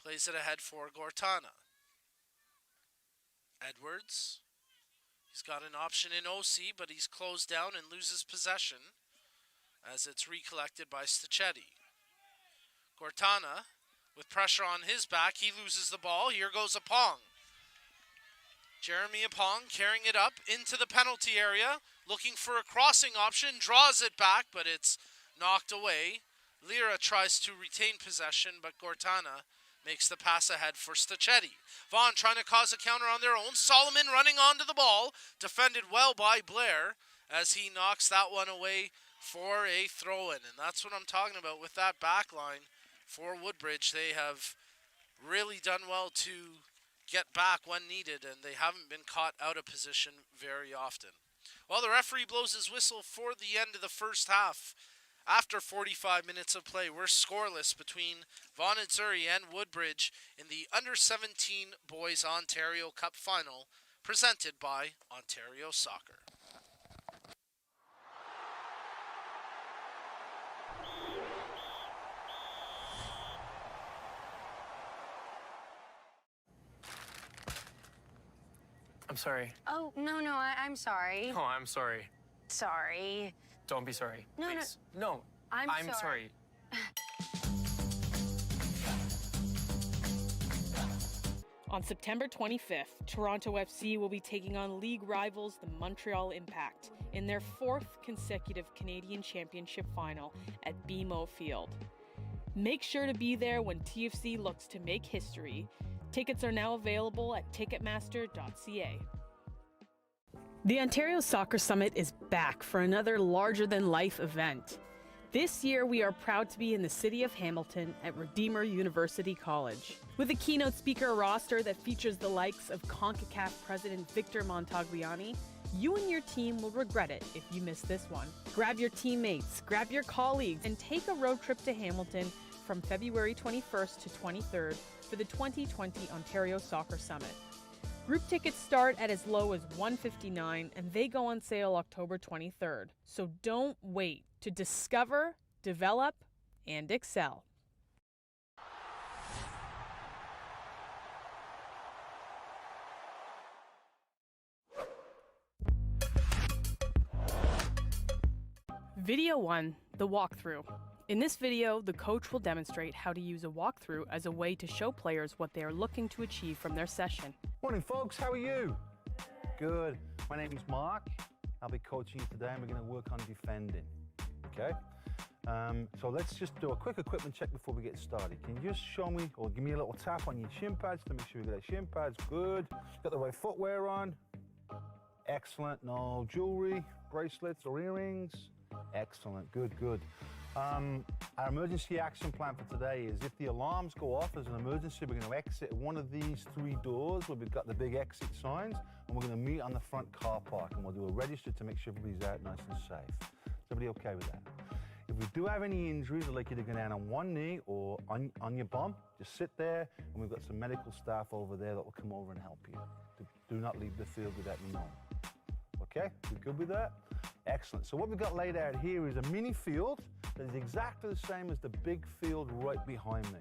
Plays it ahead for Gortana. Edwards. He's got an option in OC, but he's closed down and loses possession as it's recollected by Stachetti. Gortana, with pressure on his back, he loses the ball. Here goes Apong. Jeremy Apong carrying it up into the penalty area, looking for a crossing option, draws it back, but it's knocked away. Lira tries to retain possession, but Gortana makes the pass ahead for Stachetti. Vaughn trying to cause a counter on their own. Solomon running onto the ball. Defended well by Blair as he knocks that one away for a throw-in. And that's what I'm talking about with that back line for Woodbridge. They have really done well to get back when needed, and they haven't been caught out of position very often. Well, the referee blows his whistle for the end of the first half. After 45 minutes of play, we're scoreless between Vaughn and Woodbridge in the Under-17 Boys Ontario Cup Final, presented by Ontario Soccer. I'm sorry. Oh, no, I'm sorry. Oh, I'm sorry. Sorry. Don't be sorry. No, please. No. I'm sorry. On September 25th, Toronto FC will be taking on league rivals the Montreal Impact in their fourth consecutive Canadian Championship final at BMO Field. Make sure to be there when TFC looks to make history. Tickets are now available at ticketmaster.ca. The Ontario Soccer Summit is back for another larger-than-life event. This year, we are proud to be in the city of Hamilton at Redeemer University College. With a keynote speaker roster that features the likes of CONCACAF President Victor Montagliani, you and your team will regret it if you miss this one. Grab your teammates, grab your colleagues, and take a road trip to Hamilton from February 21st to 23rd for the 2020 Ontario Soccer Summit. Group tickets start at as low as $159 and they go on sale October 23rd. So don't wait to discover, develop, and excel. Video 1, the walkthrough. In this video, the coach will demonstrate how to use a walkthrough as a way to show players what they are looking to achieve from their session. Morning folks, how are you? Good. My name is Mark. I'll be coaching you today and we're going to work on defending. Okay? So let's just do a quick equipment check before we get started. Can you just show me or give me a little tap on your shin pads to make sure you got shin pads? Good. Got the right footwear on? Excellent. No jewelry, bracelets or earrings? Excellent. Good, good. Our emergency action plan for today is if the alarms go off as an emergency, we're going to exit one of these 3 doors where we've got the big exit signs, and we're going to meet on the front car park, and we'll do a register to make sure everybody's out nice and safe. Is everybody okay with that? If we do have any injuries, I'd like you to go down on one knee or on your bum. Just sit there, and we've got some medical staff over there that will come over and help you. Do not leave the field without me knowing. Okay, we good with that? Excellent. So what we've got laid out here is a mini field that is exactly the same as the big field right behind me.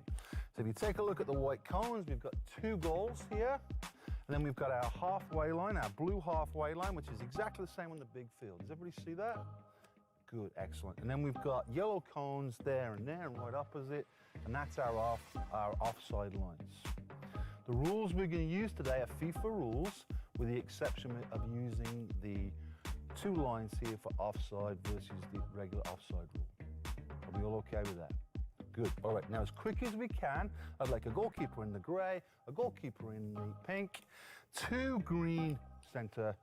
So if you take a look at the white cones, we've got 2 goals here. And then we've got our halfway line, our blue halfway line, which is exactly the same on the big field. Does everybody see that? Good, excellent. And then we've got yellow cones there and right opposite, and that's our offside lines. The rules we're going to use today are FIFA rules, with the exception of using the 2 lines here for offside versus the regular offside rule. Are we all okay with that? Good. All right, now as quick as we can, I'd like a goalkeeper in the grey, a goalkeeper in the pink, 2 green centre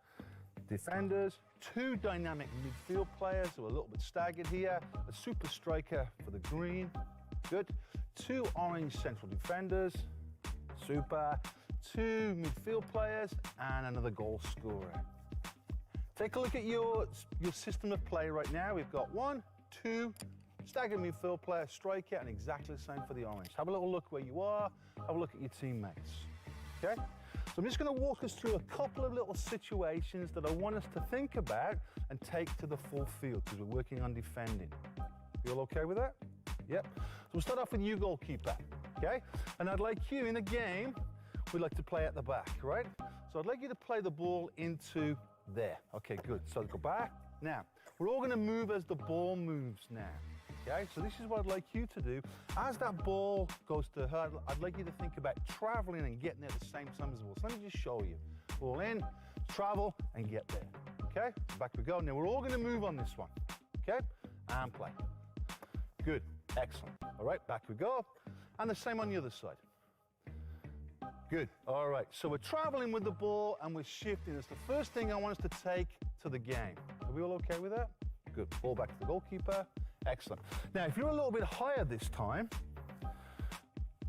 defenders, 2 dynamic midfield players who are a little bit staggered here, a super striker for the green, good, 2 orange central defenders, super, 2 midfield players, and another goal scorer. Take a look at your system of play right now. We've got 1, 2, staggered midfield player, striker, and exactly the same for the orange. Have a little look where you are, have a look at your teammates, okay? So I'm just going to walk us through a couple of little situations that I want us to think about and take to the full field because we're working on defending. You all okay with that? Yep. So we'll start off with you, goalkeeper, okay? And I'd like you in a game, we'd like to play at the back, right? So I'd like you to play the ball into there. Okay, good. So go back. Now, we're all going to move as the ball moves now. Okay, so this is what I'd like you to do. As that ball goes to her, I'd like you to think about traveling and getting there at the same time as the ball. So let me just show you. Ball in, travel, and get there. Okay, back we go. Now we're all going to move on this one. Okay, and play. Good, excellent. All right, back we go. And the same on the other side. Good, all right. So we're traveling with the ball and we're shifting. It's the first thing I want us to take to the game. Are we all okay with that? Good, ball back to the goalkeeper. Excellent. Now, if you're a little bit higher this time,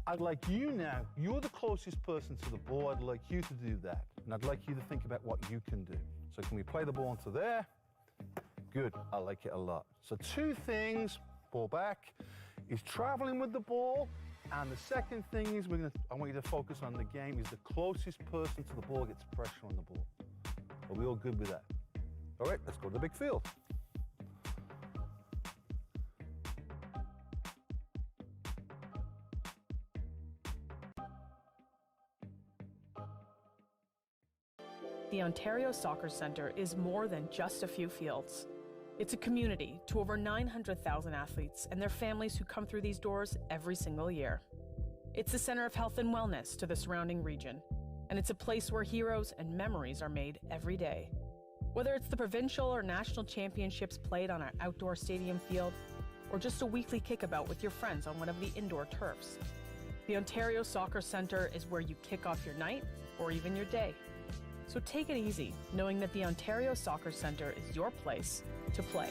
I'd like you now, you're the closest person to the ball, I'd like you to do that. And I'd like you to think about what you can do. So can we play the ball onto there? Good, I like it a lot. So 2 things, ball back, is traveling with the ball, and the second thing is I want you to focus on the game, is the closest person to the ball gets pressure on the ball. Are we all good with that? All right, let's go to the big field. The Ontario Soccer Centre is more than just a few fields. It's a community to over 900,000 athletes and their families who come through these doors every single year. It's the centre of health and wellness to the surrounding region, and it's a place where heroes and memories are made every day. Whether it's the provincial or national championships played on our outdoor stadium field, or just a weekly kickabout with your friends on one of the indoor turfs, the Ontario Soccer Centre is where you kick off your night or even your day. So take it easy, knowing that the Ontario Soccer Centre is your place to play.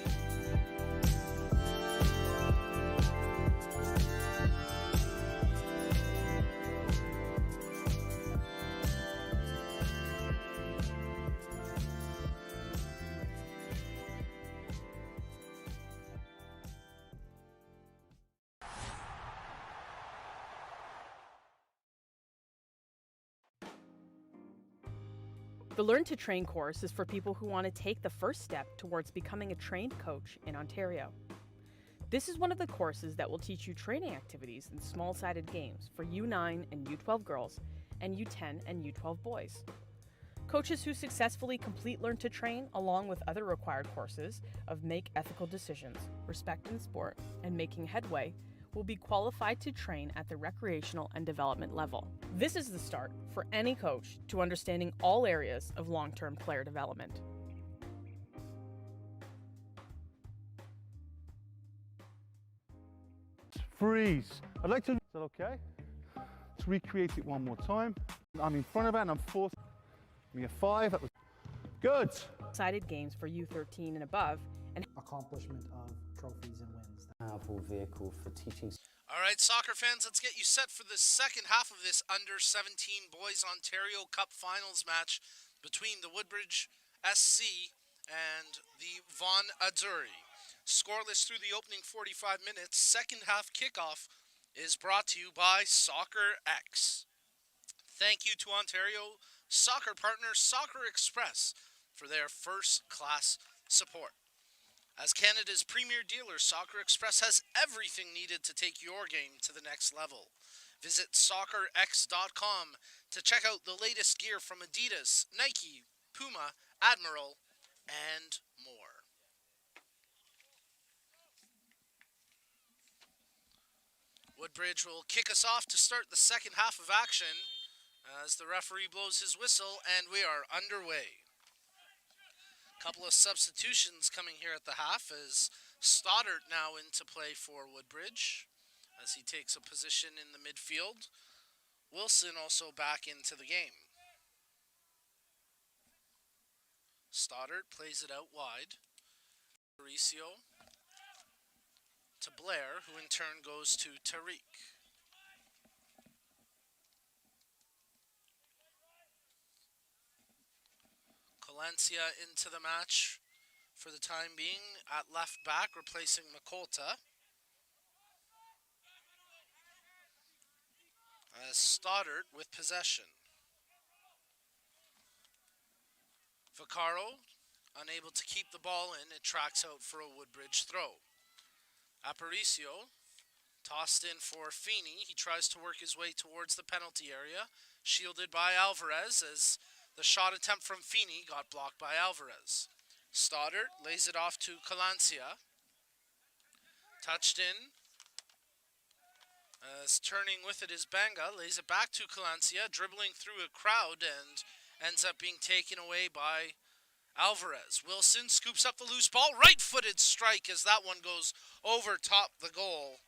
The Learn to Train course is for people who want to take the first step towards becoming a trained coach in Ontario. This is one of the courses that will teach you training activities and small-sided games for U9 and U12 girls and U10 and U12 boys. Coaches who successfully complete Learn to Train, along with other required courses of Make Ethical Decisions, Respect in Sport, and Making Headway, will be qualified to train at the recreational and development level. This is the start for any coach to understanding all areas of long-term player development. Freeze. I'd like to, is that okay? Let's recreate it one more time. I'm in front of it and I'm forced. Give me a 5, that was good. Decided games for U13 and above, and accomplishment of trophies and wins. Powerful vehicle for teaching. All right, soccer fans, let's get you set for the second half of this Under-17 Boys Ontario Cup Finals match between the Woodbridge SC and the Vaughn Azzurri. Scoreless through the opening 45 minutes, second half kickoff is brought to you by Soccer X. Thank you to Ontario soccer partner Soccer Express for their first-class support. As Canada's premier dealer, Soccer Express has everything needed to take your game to the next level. Visit soccerx.com to check out the latest gear from Adidas, Nike, Puma, Admiral, and more. Woodbridge will kick us off to start the second half of action as the referee blows his whistle and we are underway. Couple of substitutions coming here at the half as Stoddart now into play for Woodbridge as he takes a position in the midfield. Wilson also back into the game. Stoddart plays it out wide. Mauricio to Blair, who in turn goes to Tariq. Valencia into the match for the time being at left back, replacing Makolta. As Stoddart with possession. Vaccaro, unable to keep the ball in, it tracks out for a Woodbridge throw. Aparicio, tossed in for Feeney. He tries to work his way towards the penalty area, shielded by Alvarez as the shot attempt from Feeney got blocked by Alvarez. Stoddart lays it off to Calancia. Touched in. As turning with it is Banga. Lays it back to Calancia, dribbling through a crowd and ends up being taken away by Alvarez. Wilson scoops up the loose ball. Right-footed strike as that one goes over top the goal.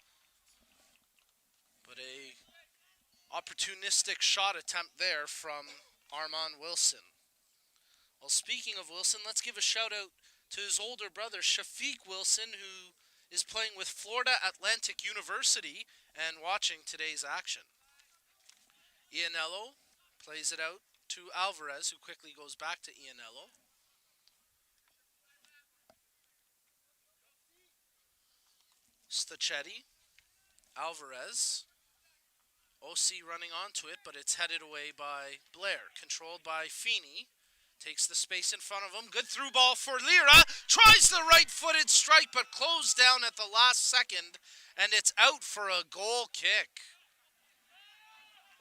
But a opportunistic shot attempt there from Armand Wilson. Well, speaking of Wilson, let's give a shout out to his older brother, Shafiq Wilson, who is playing with Florida Atlantic University and watching today's action. Ianello plays it out to Alvarez, who quickly goes back to Ianello. Stachetti, Alvarez. OC running onto it, but it's headed away by Blair. Controlled by Feeney. Takes the space in front of him. Good through ball for Lira. Tries the right-footed strike, but closed down at the last second. And it's out for a goal kick.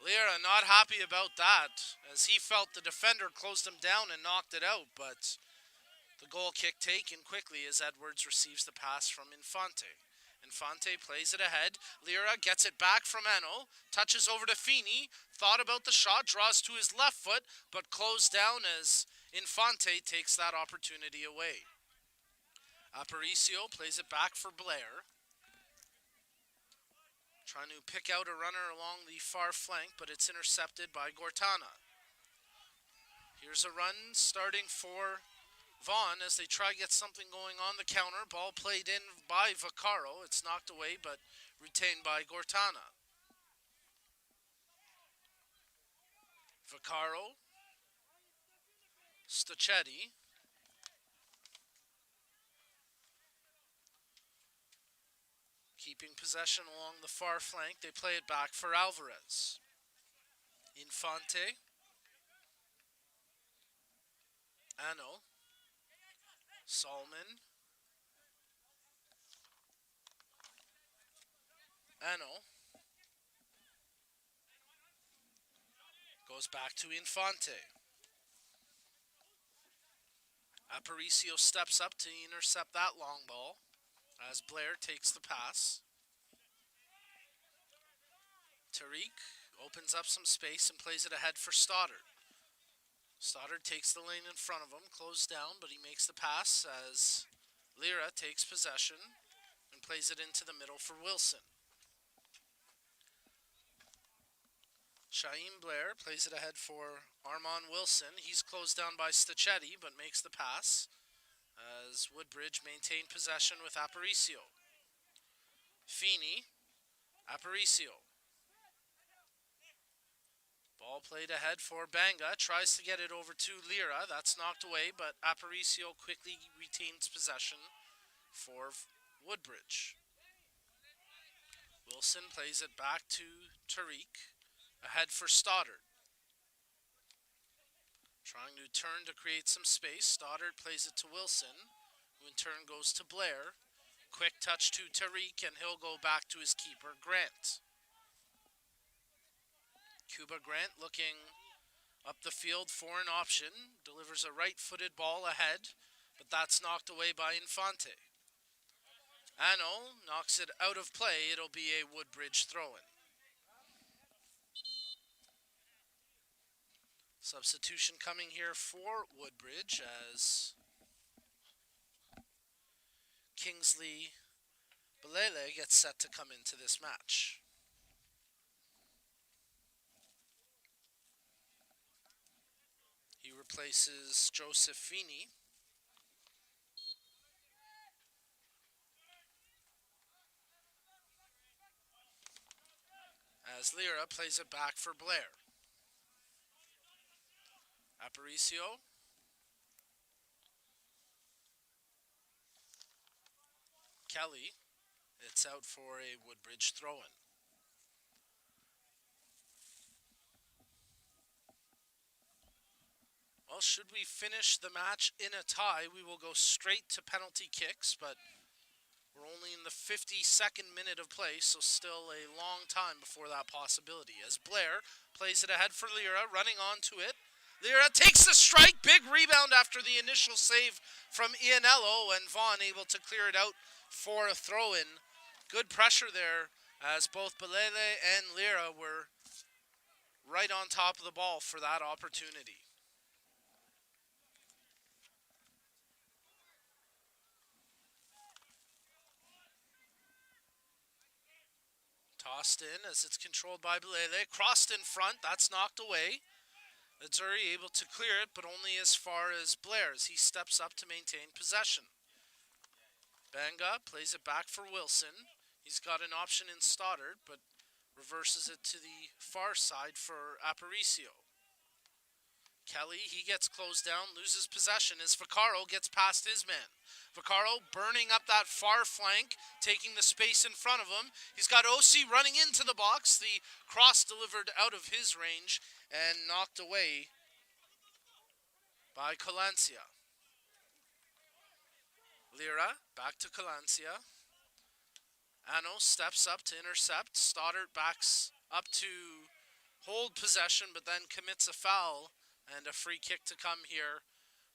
Lira not happy about that, as he felt the defender closed him down and knocked it out. But the goal kick taken quickly as Edwards receives the pass from Infante. Infante plays it ahead. Lira gets it back from Eno. Touches over to Feeney. Thought about the shot. Draws to his left foot. But closed down as Infante takes that opportunity away. Aparicio plays it back for Blair. Trying to pick out a runner along the far flank. But it's intercepted by Gortana. Here's a run starting for Vaughn as they try to get something going on the counter. Ball played in by Vaccaro. It's knocked away but retained by Gortana. Vaccaro. Stachetti. Keeping possession along the far flank. They play it back for Alvarez. Infante. Ano. Solomon. Ano. Goes back to Infante. Aparicio steps up to intercept that long ball as Blair takes the pass. Tariq opens up some space and plays it ahead for Stoddard. Stoddard takes the lane in front of him, closed down, but he makes the pass as Lira takes possession and plays it into the middle for Wilson. Shaim Blair plays it ahead for Armand Wilson. He's closed down by Stachetti, but makes the pass as Woodbridge maintained possession with Aparicio. Feeney, Aparicio. Ball played ahead for Banga, tries to get it over to Lira. That's knocked away, but Aparicio quickly retains possession for Woodbridge. Wilson plays it back to Tariq, ahead for Stoddard. Trying to turn to create some space. Stoddard plays it to Wilson, who in turn goes to Blair. Quick touch to Tariq, and he'll go back to his keeper, Grant. Cuba Grant looking up the field for an option. Delivers a right-footed ball ahead, but that's knocked away by Infante. Ano knocks it out of play. It'll be a Woodbridge throw-in. Substitution coming here for Woodbridge as Kingsley Belele gets set to come into this match. He replaces Joseph Feeney. As Lira plays it back for Blair. Aparicio. Kelly. It's out for a Woodbridge throw-in. Well, should we finish the match in a tie, we will go straight to penalty kicks, but we're only in the 52nd minute of play, so still a long time before that possibility. As Blair plays it ahead for Lira, running onto it. Lira takes the strike, big rebound after the initial save from Ianello, and Vaughn able to clear it out for a throw-in. Good pressure there as both Belele and Lira were right on top of the ball for that opportunity. Tossed in as it's controlled by Belele. Crossed in front, that's knocked away. Azzurri able to clear it, but only as far as Blair as he steps up to maintain possession. Banga plays it back for Wilson. He's got an option in Stoddard, but reverses it to the far side for Aparicio. Kelly, he gets closed down, loses possession as Vaccaro gets past his man. Vaccaro burning up that far flank, taking the space in front of him. He's got OC running into the box. The cross delivered out of his range and knocked away by Calancia. Lira, back to Calancia. Ano steps up to intercept. Stoddard backs up to hold possession, but then commits a foul and a free kick to come here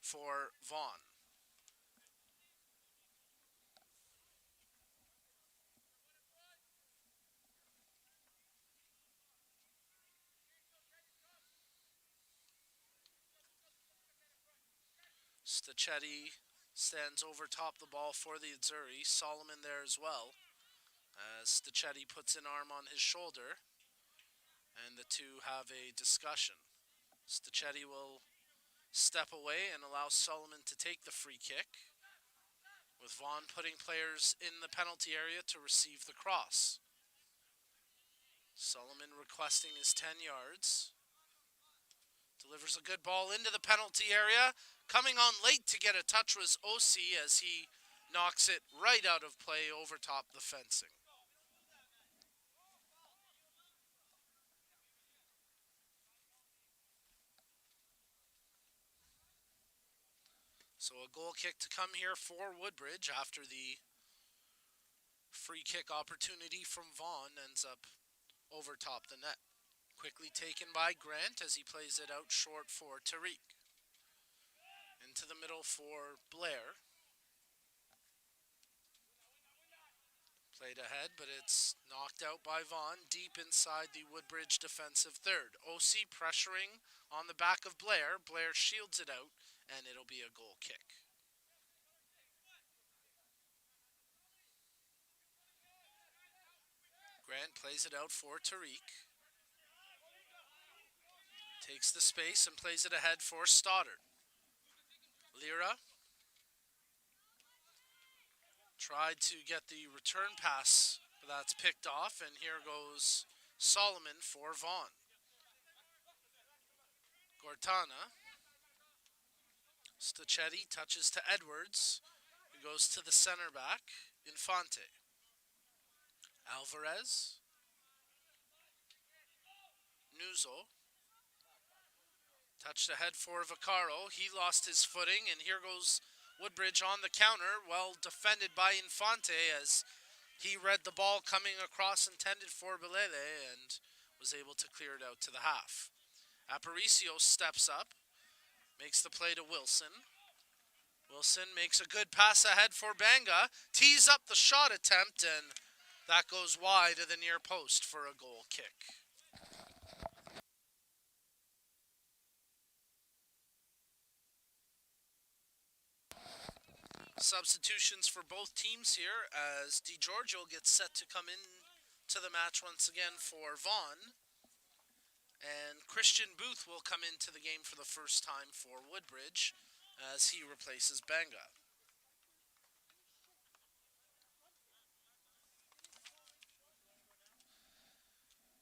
for Vaughn. Stachetti stands over top the ball for the Azzurri. Solomon there as well, as Stachetti puts an arm on his shoulder, and the two have a discussion. Stachetti will step away and allow Solomon to take the free kick, with Vaughn putting players in the penalty area to receive the cross. Solomon requesting his 10 yards. Delivers a good ball into the penalty area. Coming on late to get a touch was OC as he knocks it right out of play over top the fencing. So a goal kick to come here for Woodbridge after the free kick opportunity from Vaughn ends up over top the net. Quickly taken by Grant as he plays it out short for Tariq. In Into the middle for Blair. Played ahead, but it's knocked out by Vaughn deep inside the Woodbridge defensive third. OC pressuring on the back of Blair. Blair shields it out, and it'll be a goal kick. Grant plays it out for Tariq. Takes the space and plays it ahead for Stoddard. Lira tried to get the return pass, but that's picked off, and here goes Solomon for Vaughn. Gortana. Stachetti touches to Edwards, who goes to the center back, Infante. Alvarez. Nuzo. Touched ahead for Vaccaro. He lost his footing, and here goes Woodbridge on the counter, well defended by Infante as he read the ball coming across intended for Belele and was able to clear it out to the half. Aparicio steps up, makes the play to Wilson. Wilson makes a good pass ahead for Banga, tees up the shot attempt, and that goes wide of the near post for a goal kick. Substitutions for both teams here as DiGiorgio gets set to come in to the match once again for Vaughn. And Christian Booth will come into the game for the first time for Woodbridge as he replaces Banga.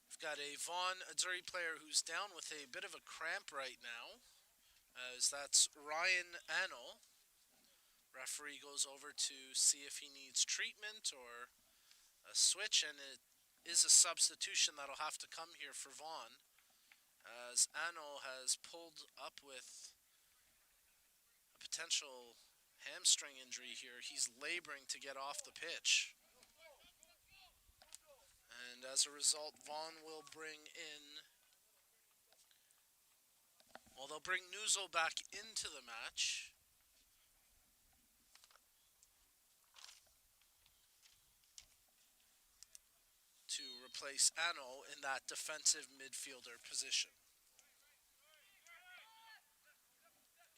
We've got a Vaughn Azzurri player who's down with a bit of a cramp right now, as that's Ryan Anno. Referee goes over to see if he needs treatment or a switch, and it is a substitution that'll have to come here for Vaughn, as Anno has pulled up with a potential hamstring injury here. He's laboring to get off the pitch. And as a result, Vaughn will bring in, well, they'll bring Nuzo back into the match. To replace Anno in that defensive midfielder position.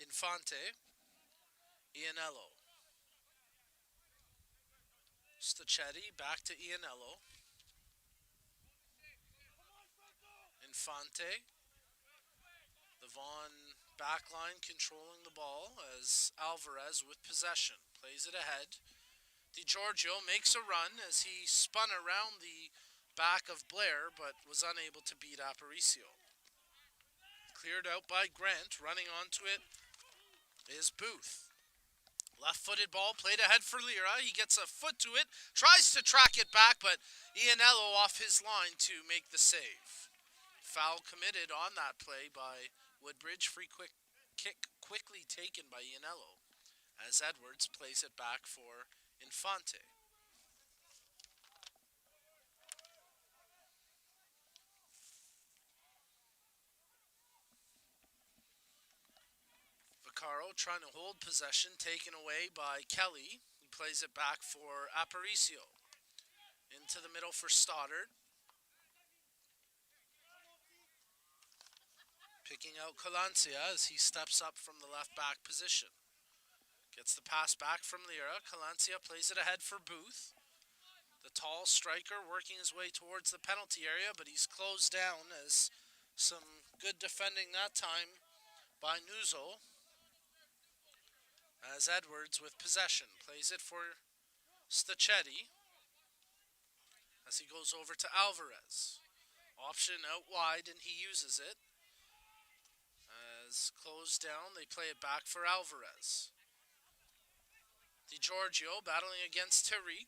Infante, Ianello. Stachetti back to Ianello. Infante. The Vaughn backline controlling the ball as Alvarez with possession. Plays it ahead. DiGiorgio makes a run as he spun around the back of Blair, but was unable to beat Aparicio. Cleared out by Grant. Running onto it is Booth. Left-footed ball played ahead for Lira. He gets a foot to it, tries to track it back, but Ianello off his line to make the save. Foul committed on that play by Woodbridge. Free kick quickly taken by Ianello as Edwards plays it back for Infante. Vaccaro trying to hold possession, taken away by Kelly. He plays it back for Aparicio. Into the middle for Stoddard. Picking out Calancia as he steps up from the left back position. Gets the pass back from Lira. Calancia plays it ahead for Booth. The tall striker working his way towards the penalty area, but he's closed down as some good defending that time by Nuzo. As Edwards with possession plays it for Stachetti as he goes over to Alvarez. Option out wide and he uses it. As closed down, they play it back for Alvarez. DiGiorgio battling against Tariq.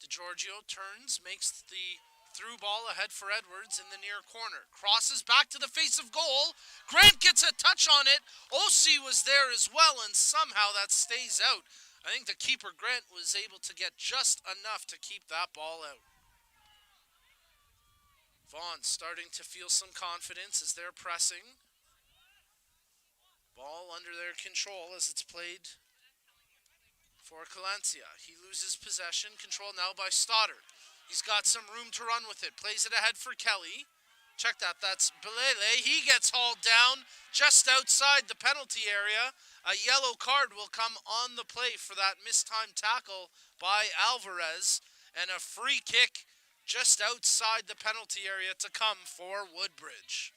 DiGiorgio turns, makes the through ball ahead for Edwards in the near corner. Crosses back to the face of goal. Grant gets a touch on it. OC was there as well, and somehow that stays out. I think the keeper, Grant, was able to get just enough to keep that ball out. Vaughn starting to feel some confidence as they're pressing. Ball under their control as it's played for Calencia. He loses possession. Control now by Stoddard. He's got some room to run with it. Plays it ahead for Kelly. Check that. That's Belele. He gets hauled down just outside the penalty area. A yellow card will come on the play for that mistimed tackle by Alvarez. And a free kick just outside the penalty area to come for Woodbridge.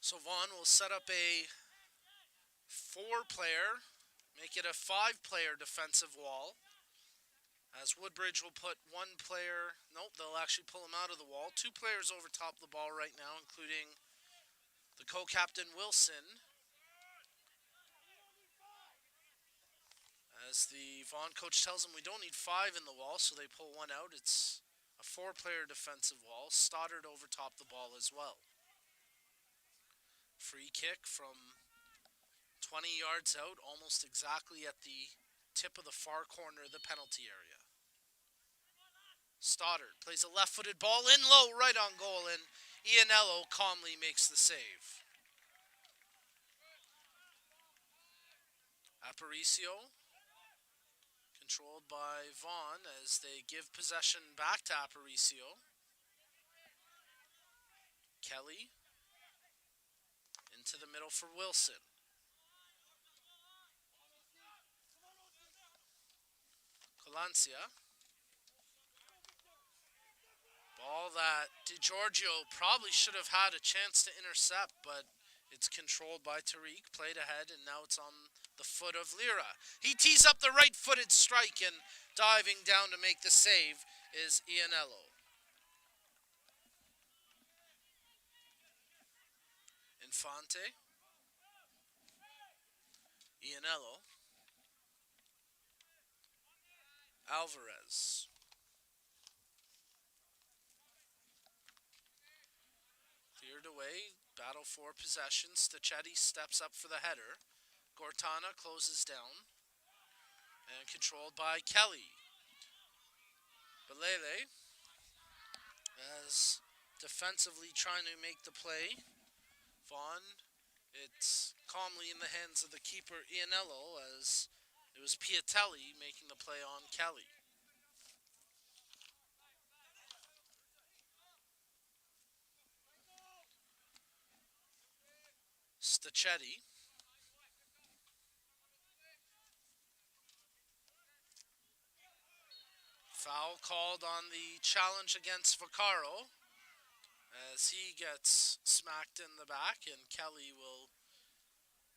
So Vaughn will set up a 4-player, make it a 5-player defensive wall. As Woodbridge will put 1 player, nope, they'll actually pull him out of the wall. 2 players over top the ball right now, including the co-captain Wilson. As the Vaughn coach tells them we don't need 5 in the wall, so they pull 1 out. It's a 4-player defensive wall. Stoddard over top the ball as well. Free kick from 20 yards out, almost exactly at the tip of the far corner of the penalty area. Stoddard plays a left-footed ball in low, right on goal, and Ianello calmly makes the save. Aparicio, controlled by Vaughn as they give possession back to Aparicio. Kelly into the middle for Wilson. Calencia. Ball that DiGiorgio probably should have had a chance to intercept, but it's controlled by Tariq, played ahead, and now it's on the foot of Lira. He tees up the right-footed strike, and diving down to make the save is Ianello. Infante. Ianello. Alvarez. Cleared away. Battle for possession. Stachetti steps up for the header. Gortana closes down. And controlled by Kelly. Belele, as defensively trying to make the play. Vaughn, it's calmly in the hands of the keeper Ianello as it was Piatelli making the play on Kelly. Stachetti. Foul called on the challenge against Vaccaro as he gets smacked in the back, and Kelly will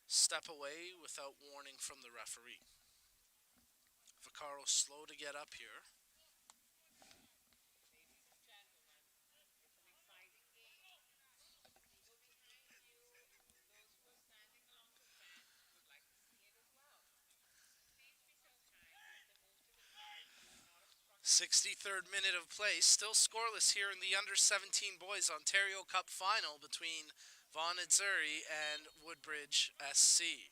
step away without warning from the referee. Vaccaro slow to get up here. .63rd minute of play, still scoreless here in the under-17 boys Ontario Cup final between Vaughn Azzurri and Woodbridge SC.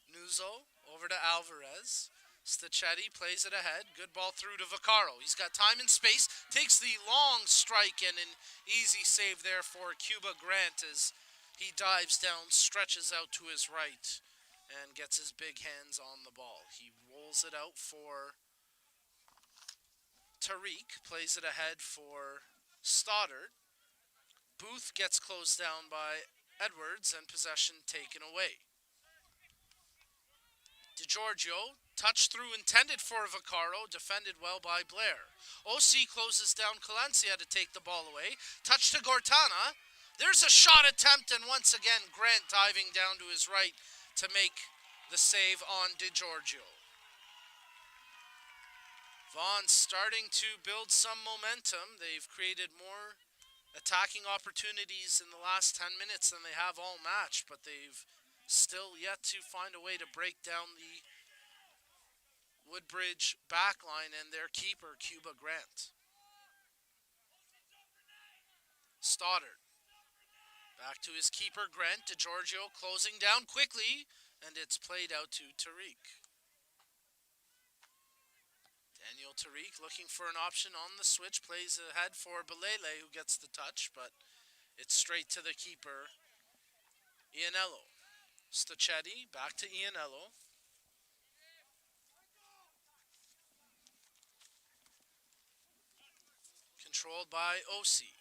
Nuzzo over to Alvarez. Stachetti plays it ahead. Good ball through to Vaccaro. He's got time and space. Takes the long strike and an easy save there for Cuba Grant as he dives down, stretches out to his right, and gets his big hands on the ball. He rolls it out for Tariq, plays it ahead for Stoddard. Booth gets closed down by Edwards and possession taken away. DiGiorgio, touch through intended for Vaccaro, defended well by Blair. OC closes down Calencia to take the ball away. Touch to Gortana. There's a shot attempt, and once again Grant diving down to his right to make the save on DiGiorgio. Vaughn starting to build some momentum. They've created more attacking opportunities in the last 10 minutes than they have all match, but they've still yet to find a way to break down the Woodbridge backline and their keeper, Cuba Grant. Stoddard. Back to his keeper, Grant. DeGiorgio closing down quickly, and it's played out to Tariq. Daniel Tariq looking for an option on the switch, plays ahead for Balele, who gets the touch, but it's straight to the keeper, Ianello. Stachetti, back to Ianello. Controlled by Osi.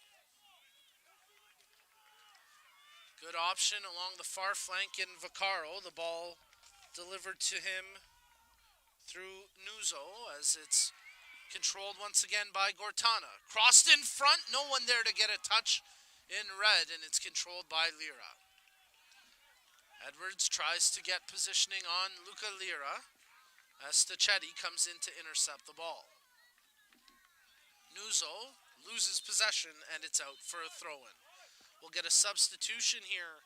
Good option along the far flank in Vaccaro. The ball delivered to him through Nuzo as it's controlled once again by Gortana. Crossed in front, no one there to get a touch in red, and it's controlled by Lira. Edwards tries to get positioning on Luca Lira as Stachetti comes in to intercept the ball. Nuzo loses possession, and it's out for a throw-in. We'll get a substitution here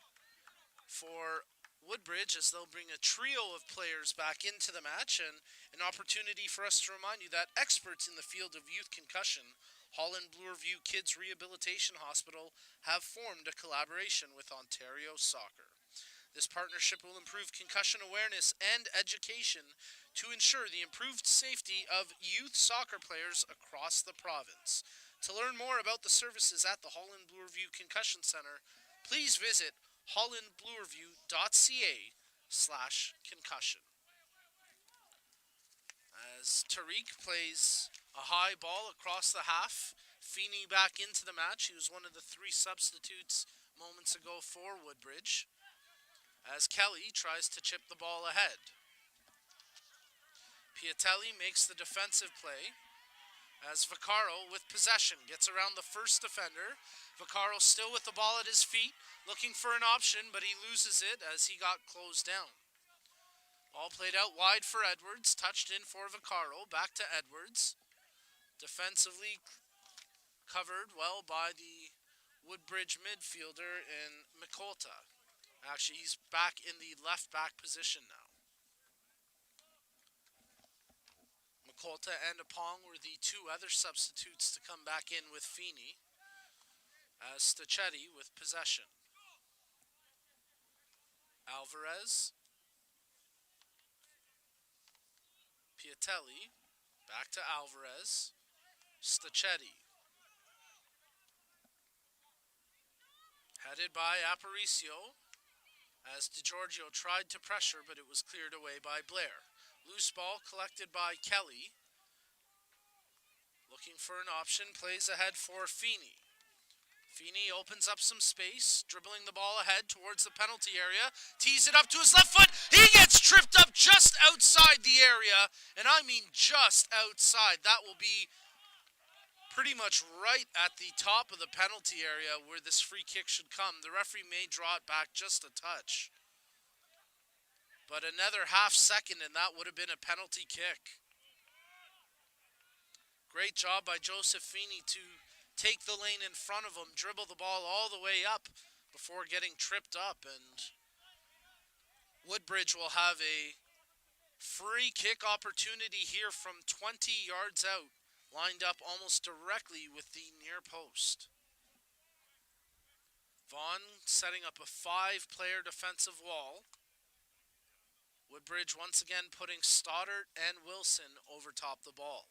for Woodbridge as they'll bring a trio of players back into the match, and an opportunity for us to remind you that experts in the field of youth concussion, Holland Bloorview Kids Rehabilitation Hospital, have formed a collaboration with Ontario Soccer. This partnership will improve concussion awareness and education to ensure the improved safety of youth soccer players across the province. To learn more about the services at the Holland Bloorview Concussion Center, please visit hollandbloorview.ca/concussion. As Tariq plays a high ball across the half, Feeney back into the match. He was one of the 3 substitutes moments ago for Woodbridge, as Kelly tries to chip the ball ahead. Piatelli makes the defensive play as Vaccaro with possession gets around the first defender. Vaccaro still with the ball at his feet, looking for an option, but he loses it as he got closed down. Ball played out wide for Edwards, touched in for Vaccaro, back to Edwards. Defensively covered well by the Woodbridge midfielder in Mikolta. Actually, he's back in the left back position now. Mikolta and Apong were the 2 other substitutes to come back in with Feeney, as Stachetti with possession. Alvarez. Piatelli. Back to Alvarez. Stachetti. Headed by Aparicio, as DeGiorgio tried to pressure, but it was cleared away by Blair. Loose ball collected by Kelly. Looking for an option, plays ahead for Feeney. Feeney opens up some space, dribbling the ball ahead towards the penalty area, tees it up to his left foot. He gets tripped up just outside the area, and I mean just outside. That will be pretty much right at the top of the penalty area where this free kick should come. The referee may draw it back just a touch, but another half second and that would have been a penalty kick. Great job by Joseph Feeney to take the lane in front of him, dribble the ball all the way up before getting tripped up, and Woodbridge will have a free kick opportunity here from 20 yards out, lined up almost directly with the near post. Vaughn setting up a 5-player defensive wall. Woodbridge once again putting Stoddart and Wilson over top the ball.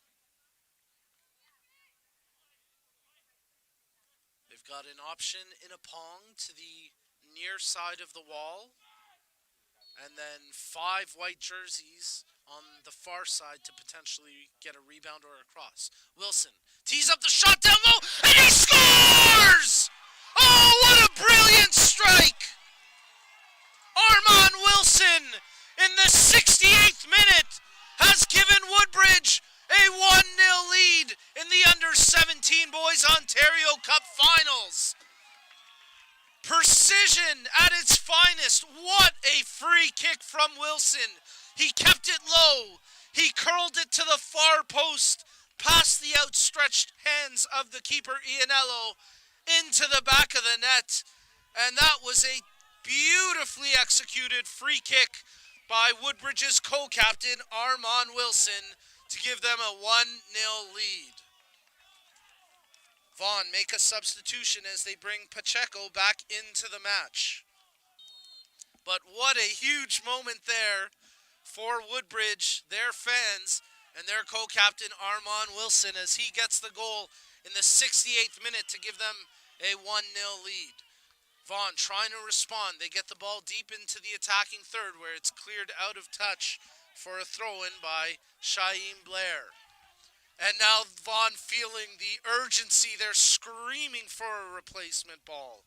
They've got an option in Apong to the near side of the wall, and then 5 white jerseys on the far side to potentially get a rebound or a cross. Wilson tees up the shot down low, and he scores! Oh, what a brilliant strike! Armand Wilson in the 68th minute has given Woodbridge a 1-0 lead in the Under-17 Boys Ontario Cup Finals. Precision at its finest. What a free kick from Wilson. He kept it low. He curled it to the far post, past the outstretched hands of the keeper Ianello, into the back of the net. And that was a beautifully executed free kick by Woodbridge's co-captain Armand Wilson to give them a 1-0 lead. Vaughn make a substitution as they bring Pacheco back into the match. But what a huge moment there for Woodbridge, their fans, and their co-captain Armand Wilson as he gets the goal in the 68th minute to give them a 1-0 lead. Vaughn trying to respond. They get the ball deep into the attacking third where it's cleared out of touch for a throw-in by Shaim Blair. And now Vaughn feeling the urgency. They're screaming for a replacement ball.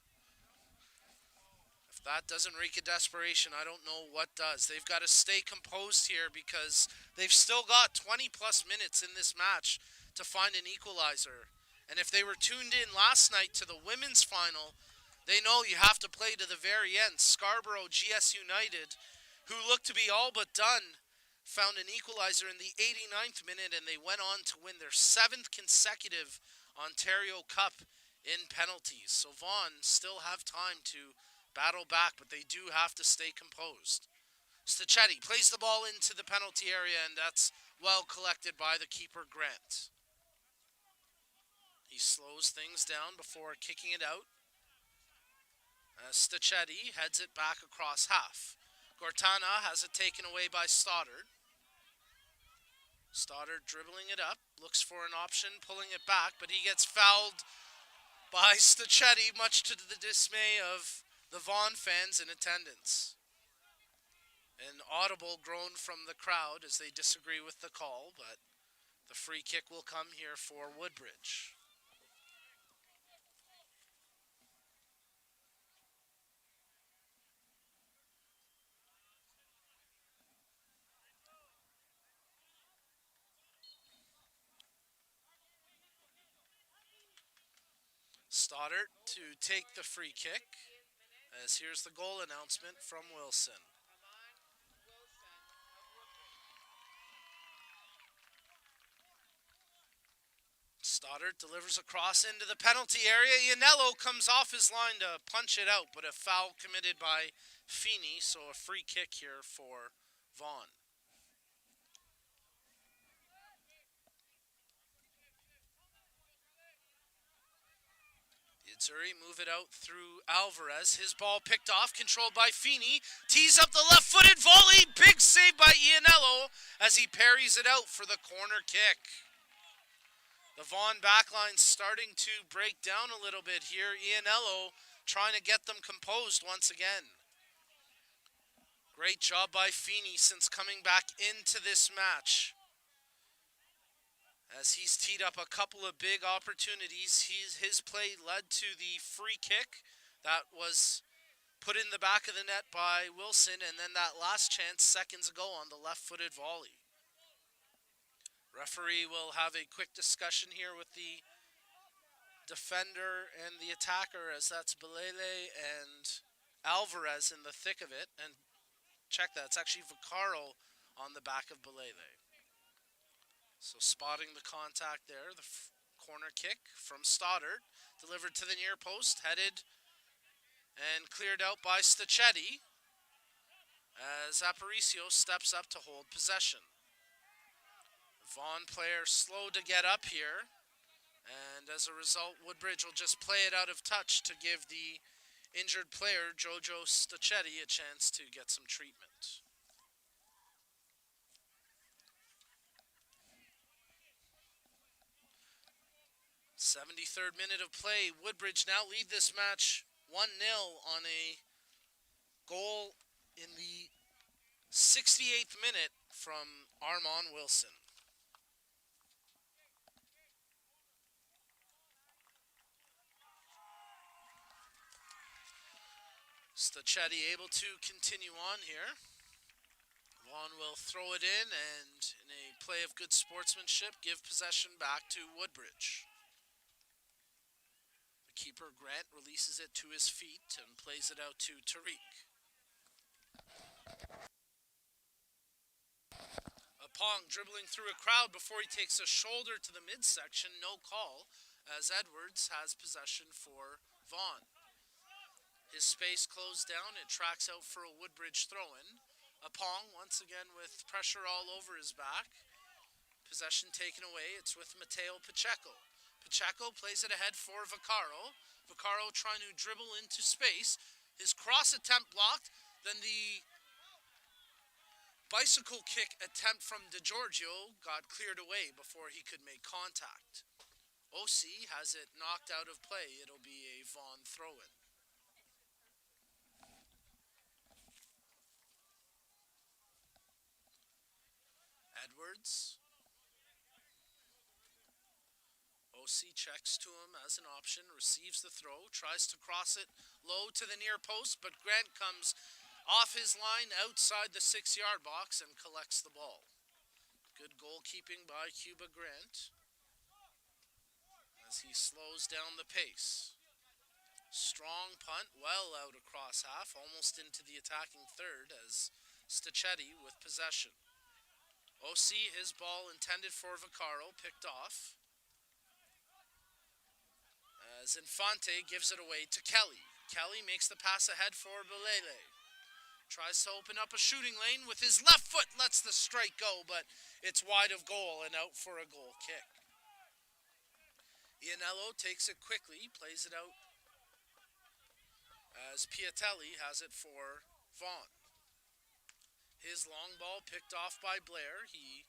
If that doesn't reek of desperation, I don't know what does. They've got to stay composed here because they've still got 20 plus minutes in this match to find an equalizer. And if they were tuned in last night to the women's final, they know you have to play to the very end. Scarborough GS United, who looked to be all but done, found an equalizer in the 89th minute, and they went on to win their 7th consecutive Ontario Cup in penalties. So Vaughn still have time to battle back, but they do have to stay composed. Stachetti plays the ball into the penalty area, and that's well collected by the keeper, Grant. He slows things down before kicking it out. Stachetti heads it back across half. Gortana has it taken away by Stoddard. Stoddard dribbling it up, looks for an option, pulling it back, but he gets fouled by Stachetti, much to the dismay of the Vaughn fans in attendance. An audible groan from the crowd as they disagree with the call, but the free kick will come here for Woodbridge. Stoddard to take the free kick, as here's the goal announcement from Wilson. Stoddard delivers a cross into the penalty area. Ianello comes off his line to punch it out, but a foul committed by Feeney, so a free kick here for Vaughn. Itzuri move it out through Alvarez. His ball picked off, controlled by Feeney. Tees up the left-footed volley. Big save by Ianello as he parries it out for the corner kick. The Vaughn backline starting to break down a little bit here. Ianello trying to get them composed once again. Great job by Feeney since coming back into this match, as he's teed up a couple of big opportunities. His play led to the free kick that was put in the back of the net by Wilson, and then that last chance seconds ago on the left-footed volley. Referee will have a quick discussion here with the defender and the attacker, as that's Belele and Alvarez in the thick of it. And check that, it's actually Vaccaro on the back of Belele. So spotting the contact there, the corner kick from Stoddard, delivered to the near post, headed and cleared out by Stachetti, as Aparicio steps up to hold possession. Vaughn player slow to get up here, and as a result, Woodbridge will just play it out of touch to give the injured player, Jojo Stachetti, a chance to get some treatment. 73rd minute of play. Woodbridge now lead this match 1-0 on a goal in the 68th minute from Armand Wilson. Stachetti able to continue on here. Vaughn will throw it in, and in a play of good sportsmanship, give possession back to Woodbridge. The keeper, Grant, releases it to his feet and plays it out to Tariq. Apong dribbling through a crowd before he takes a shoulder to the midsection, no call, as Edwards has possession for Vaughn. His space closed down, it tracks out for a Woodbridge throw-in. Apong once again with pressure all over his back. Possession taken away, it's with Mateo Pacheco. Pacheco plays it ahead for Vaccaro. Vaccaro trying to dribble into space. His cross attempt blocked. Then the bicycle kick attempt from DeGiorgio got cleared away before he could make contact. OC has it knocked out of play. It'll be a Vaughn throw-in. Edwards. OC checks to him as an option, receives the throw, tries to cross it low to the near post, but Grant comes off his line outside the 6-yard box and collects the ball. Good goalkeeping by Cuba Grant as he slows down the pace. Strong punt, well out across half, almost into the attacking third as Stacchetti with possession. OC, his ball intended for Vaccaro, picked off. As Infante gives it away to Kelly. Kelly makes the pass ahead for Belele. Tries to open up a shooting lane with his left foot, lets the strike go, but it's wide of goal and out for a goal kick. Ianello takes it quickly, plays it out as Piatelli has it for Vaughn. His long ball picked off by Blair. He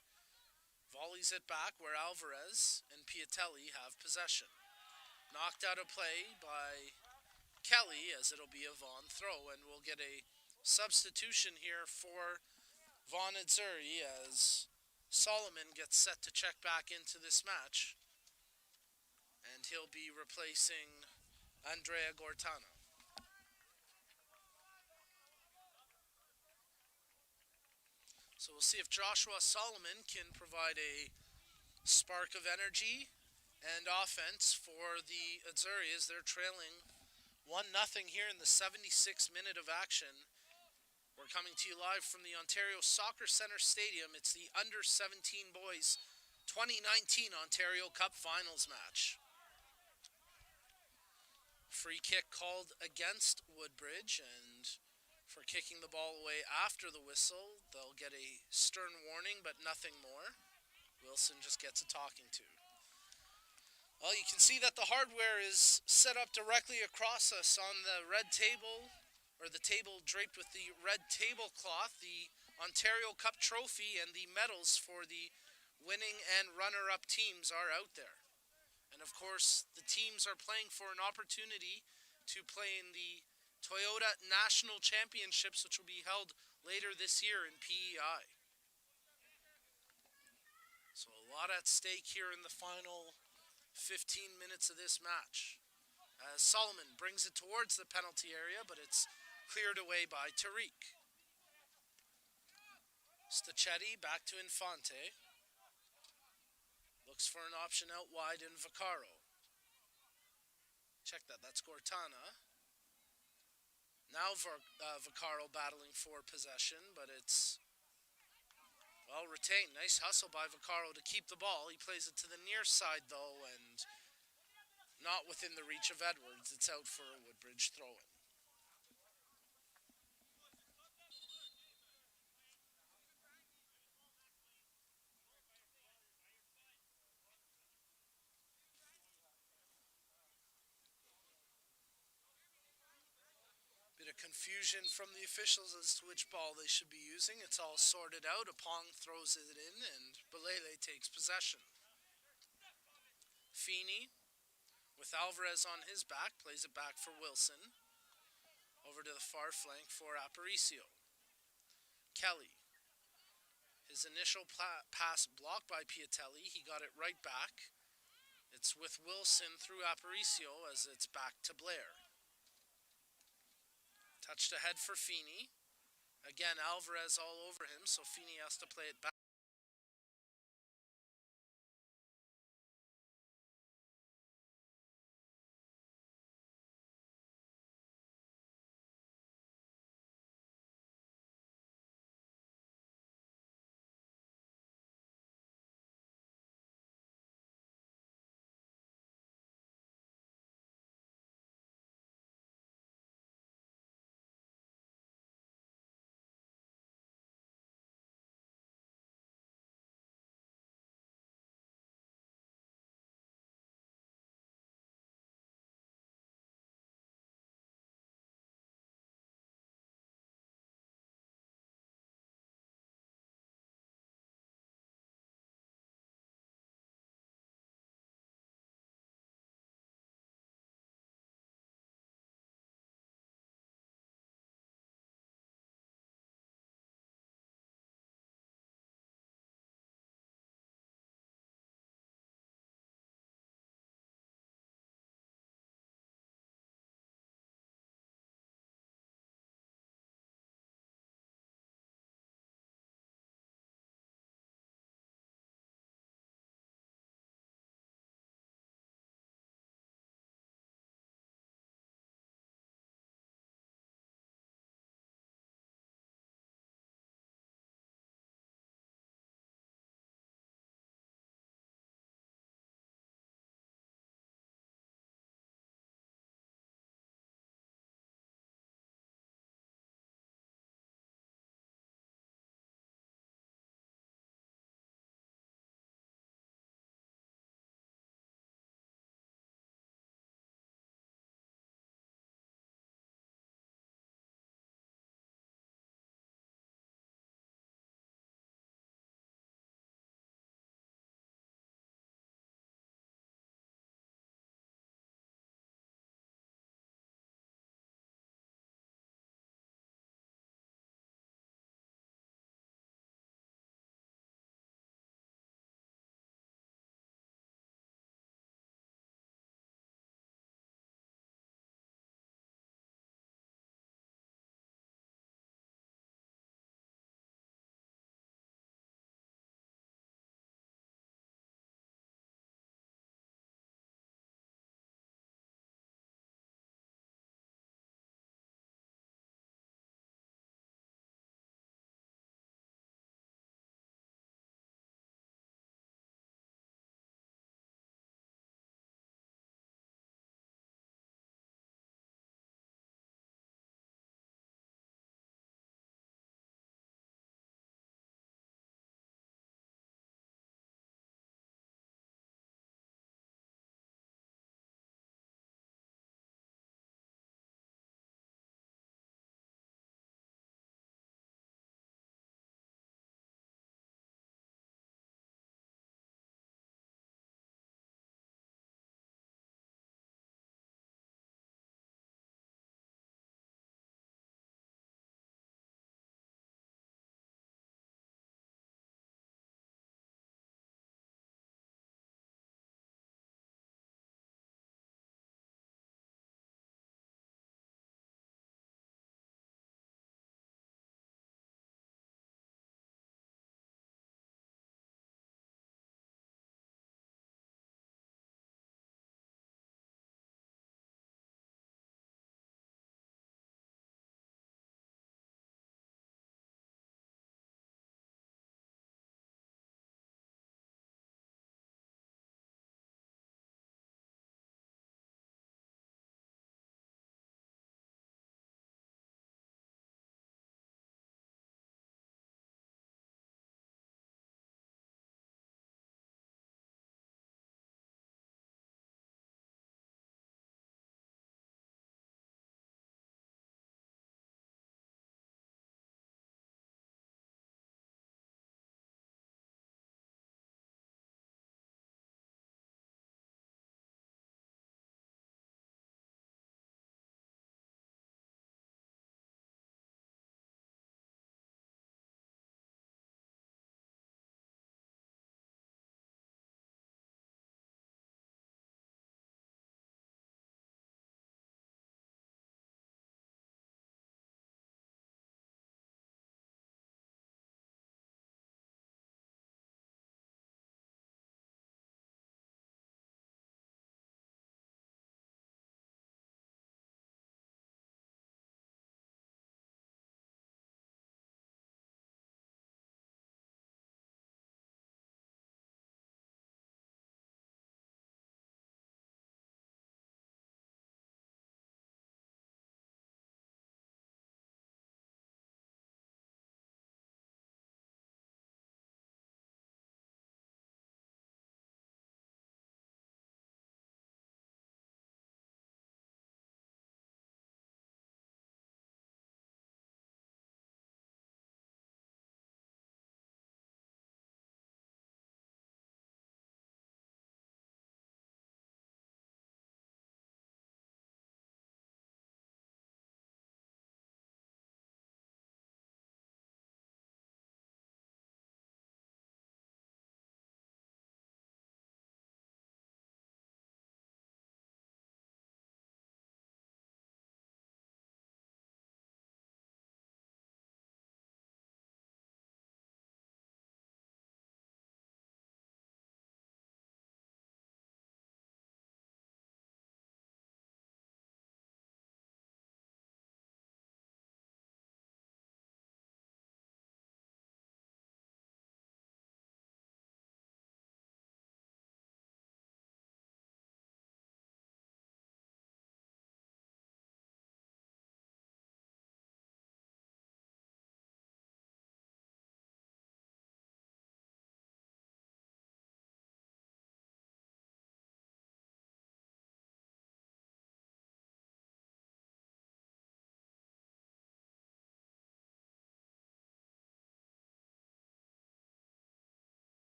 volleys it back where Alvarez and Piatelli have possession. Knocked out of play by Kelly as it'll be a Vaughn throw, and we'll get a substitution here for Vaughn Azzurri as Solomon gets set to check back into this match, and he'll be replacing Andrea Gortana. So we'll see if Joshua Solomon can provide a spark of energy and offense for the Azzurri as they're trailing 1-0 here in the 76th minute of action. We're coming to you live from the Ontario Soccer Centre Stadium. It's the Under-17 Boys 2019 Ontario Cup Finals match. Free kick called against Woodbridge, and for kicking the ball away after the whistle, they'll get a stern warning, but nothing more. Wilson just gets a talking to. Well, you can see that the hardware is set up directly across us on the red table, or the table draped with the red tablecloth. The Ontario Cup trophy and the medals for the winning and runner-up teams are out there. And of course, the teams are playing for an opportunity to play in the Toyota National Championships, which will be held later this year in PEI. So a lot at stake here in the final 15 minutes of this match. As Solomon brings it towards the penalty area, but it's cleared away by Tariq. Stacchetti back to Infante. Looks for an option out wide in Vaccaro. Check that, that's Gortana. Now Vaccaro battling for possession, but it's well retained. Nice hustle by Vaccaro to keep the ball. He plays it to the near side though, and not within the reach of Edwards. It's out for a Woodbridge throw-in. Bit of confusion from the officials as to which ball they should be using. It's all sorted out. Apong throws it in, and Belele takes possession. Feeney, with Alvarez on his back, plays it back for Wilson. Over to the far flank for Aparicio. Kelly. His initial pass blocked by Piatelli. He got it right back. It's with Wilson through Aparicio as it's back to Blair. Touched ahead for Feeney. Again, Alvarez all over him, so Feeney has to play it back.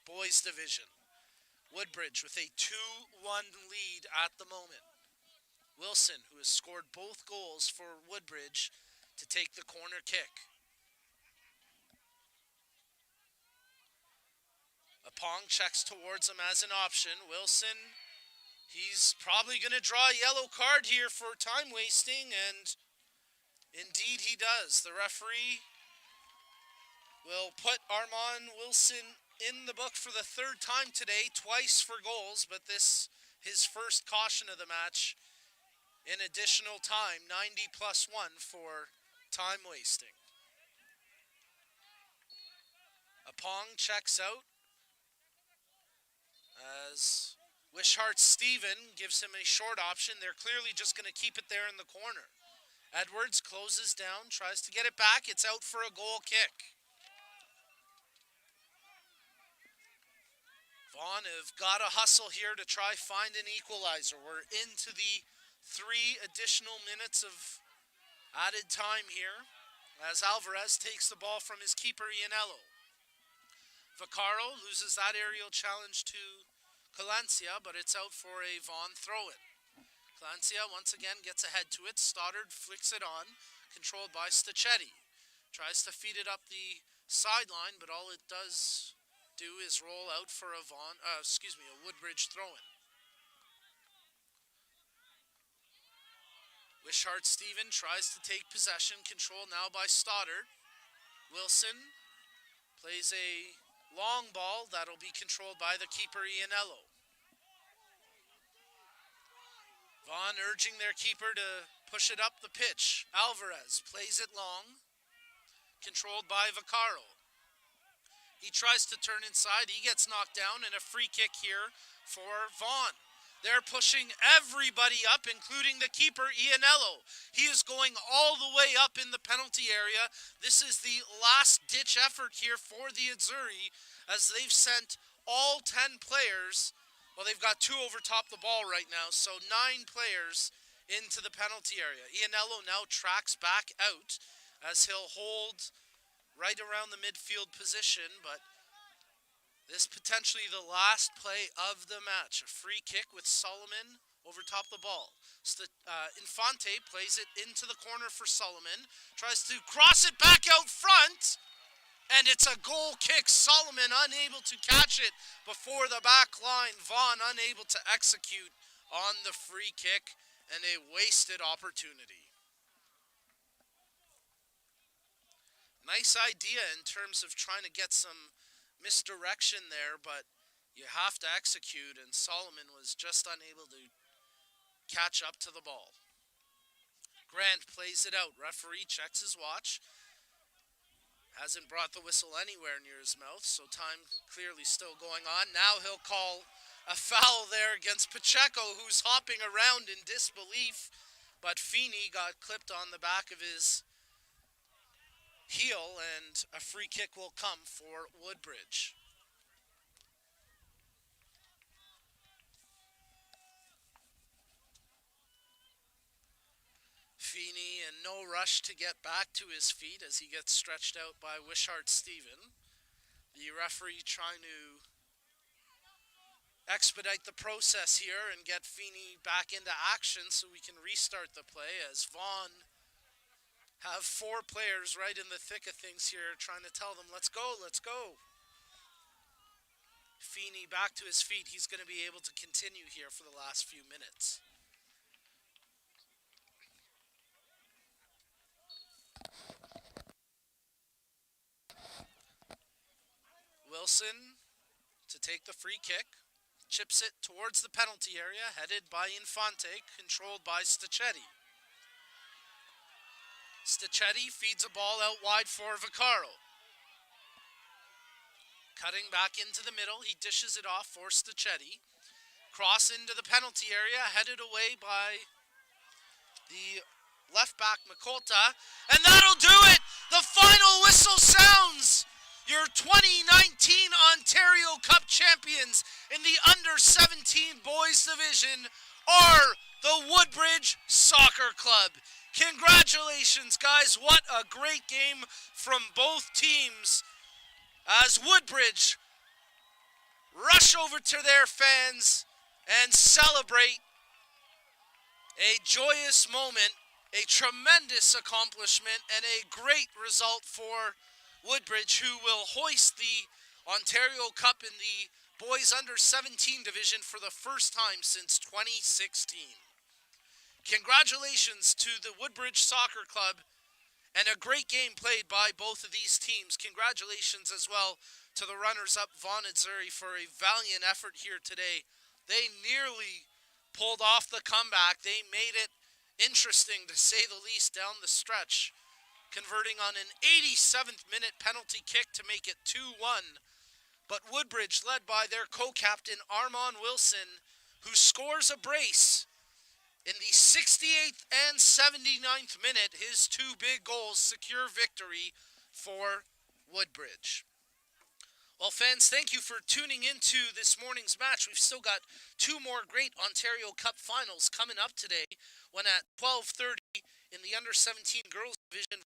boys division. Woodbridge with a 2-1 lead at the moment. Wilson, who has scored both goals for Woodbridge, to take the corner kick. Apong checks towards him as an option. Wilson, he's probably going to draw a yellow card here for time wasting, and indeed he does. The referee will put Armand Wilson in the book for the third time today, twice for goals, but this his first caution of the match in additional time, 90+1 for time wasting. Apong checks out as Wishart Steven gives him a short option. They're clearly just going to keep it there in the corner. Edwards closes down, tries to get it back. It's out for a goal kick. Vaughn have got to hustle here to try find an equalizer. We're into the 3 additional minutes of added time here as Alvarez takes the ball from his keeper Ianello. Vaccaro loses that aerial challenge to Calancia, but it's out for a Vaughn throw-in. Calancia once again gets ahead to it. Stoddard flicks it on, controlled by Stacchetti. Tries to feed it up the sideline, but all it does do is roll out for a Woodbridge throw-in. Wishart Steven tries to take possession, controlled now by Stoddard. Wilson plays a long ball that'll be controlled by the keeper Ianello. Vaughn urging their keeper to push it up the pitch. Alvarez plays it long, controlled by Vaccaro. He tries to turn inside, he gets knocked down, and a free kick here for Vaughn. They're pushing everybody up, including the keeper, Ianello. He is going all the way up in the penalty area. This is the last-ditch effort here for the Azzurri, as they've sent all 10 players. Well, they've got 2 over top the ball right now, so 9 players into the penalty area. Ianello now tracks back out, as he'll hold right around the midfield position, but this potentially the last play of the match. A free kick with Solomon over top the ball. Infante plays it into the corner for Solomon. Tries to cross it back out front. And it's a goal kick. Solomon unable to catch it before the back line. Vaughn unable to execute on the free kick. And a wasted opportunity. Nice idea in terms of trying to get some misdirection there, but you have to execute, and Solomon was just unable to catch up to the ball. Grant plays it out. Referee checks his watch. Hasn't brought the whistle anywhere near his mouth, so time clearly still going on. Now he'll call a foul there against Pacheco, who's hopping around in disbelief, but Feeney got clipped on the back of his heel, and a free kick will come for Woodbridge. Feeney in no rush to get back to his feet as he gets stretched out by Wishart Steven. The referee trying to expedite the process here and get Feeney back into action so we can restart the play, as Vaughn have 4 players right in the thick of things here trying to tell them, let's go, let's go. Feeney back to his feet. He's going to be able to continue here for the last few minutes. Wilson to take the free kick. Chips it towards the penalty area, headed by Infante, controlled by Stacchetti. Stacchetti feeds a ball out wide for Vaccaro. Cutting back into the middle, he dishes it off for Stacchetti. Cross into the penalty area, headed away by the left back Makolta. And that'll do it! The final whistle sounds! Your 2019 Ontario Cup champions in the under-17 boys division are the Woodbridge Soccer Club. Congratulations, guys. What a great game from both teams as Woodbridge rush over to their fans and celebrate a joyous moment, a tremendous accomplishment, and a great result for Woodbridge, who will hoist the Ontario Cup in the boys under 17 division for the first time since 2016. Congratulations to the Woodbridge Soccer Club, and a great game played by both of these teams. Congratulations as well to the runners-up, Vaughn and Surrey, for a valiant effort here today. They nearly pulled off the comeback. They made it interesting, to say the least, down the stretch, converting on an 87th minute penalty kick to make it 2-1. But Woodbridge, led by their co-captain Armand Wilson, who scores a brace in the 68th and 79th minute, his two big goals secure victory for Woodbridge. Well, fans, thank you for tuning into this morning's match. We've still got two more great Ontario Cup finals coming up today, when at 12:30 in the under-17 girls division,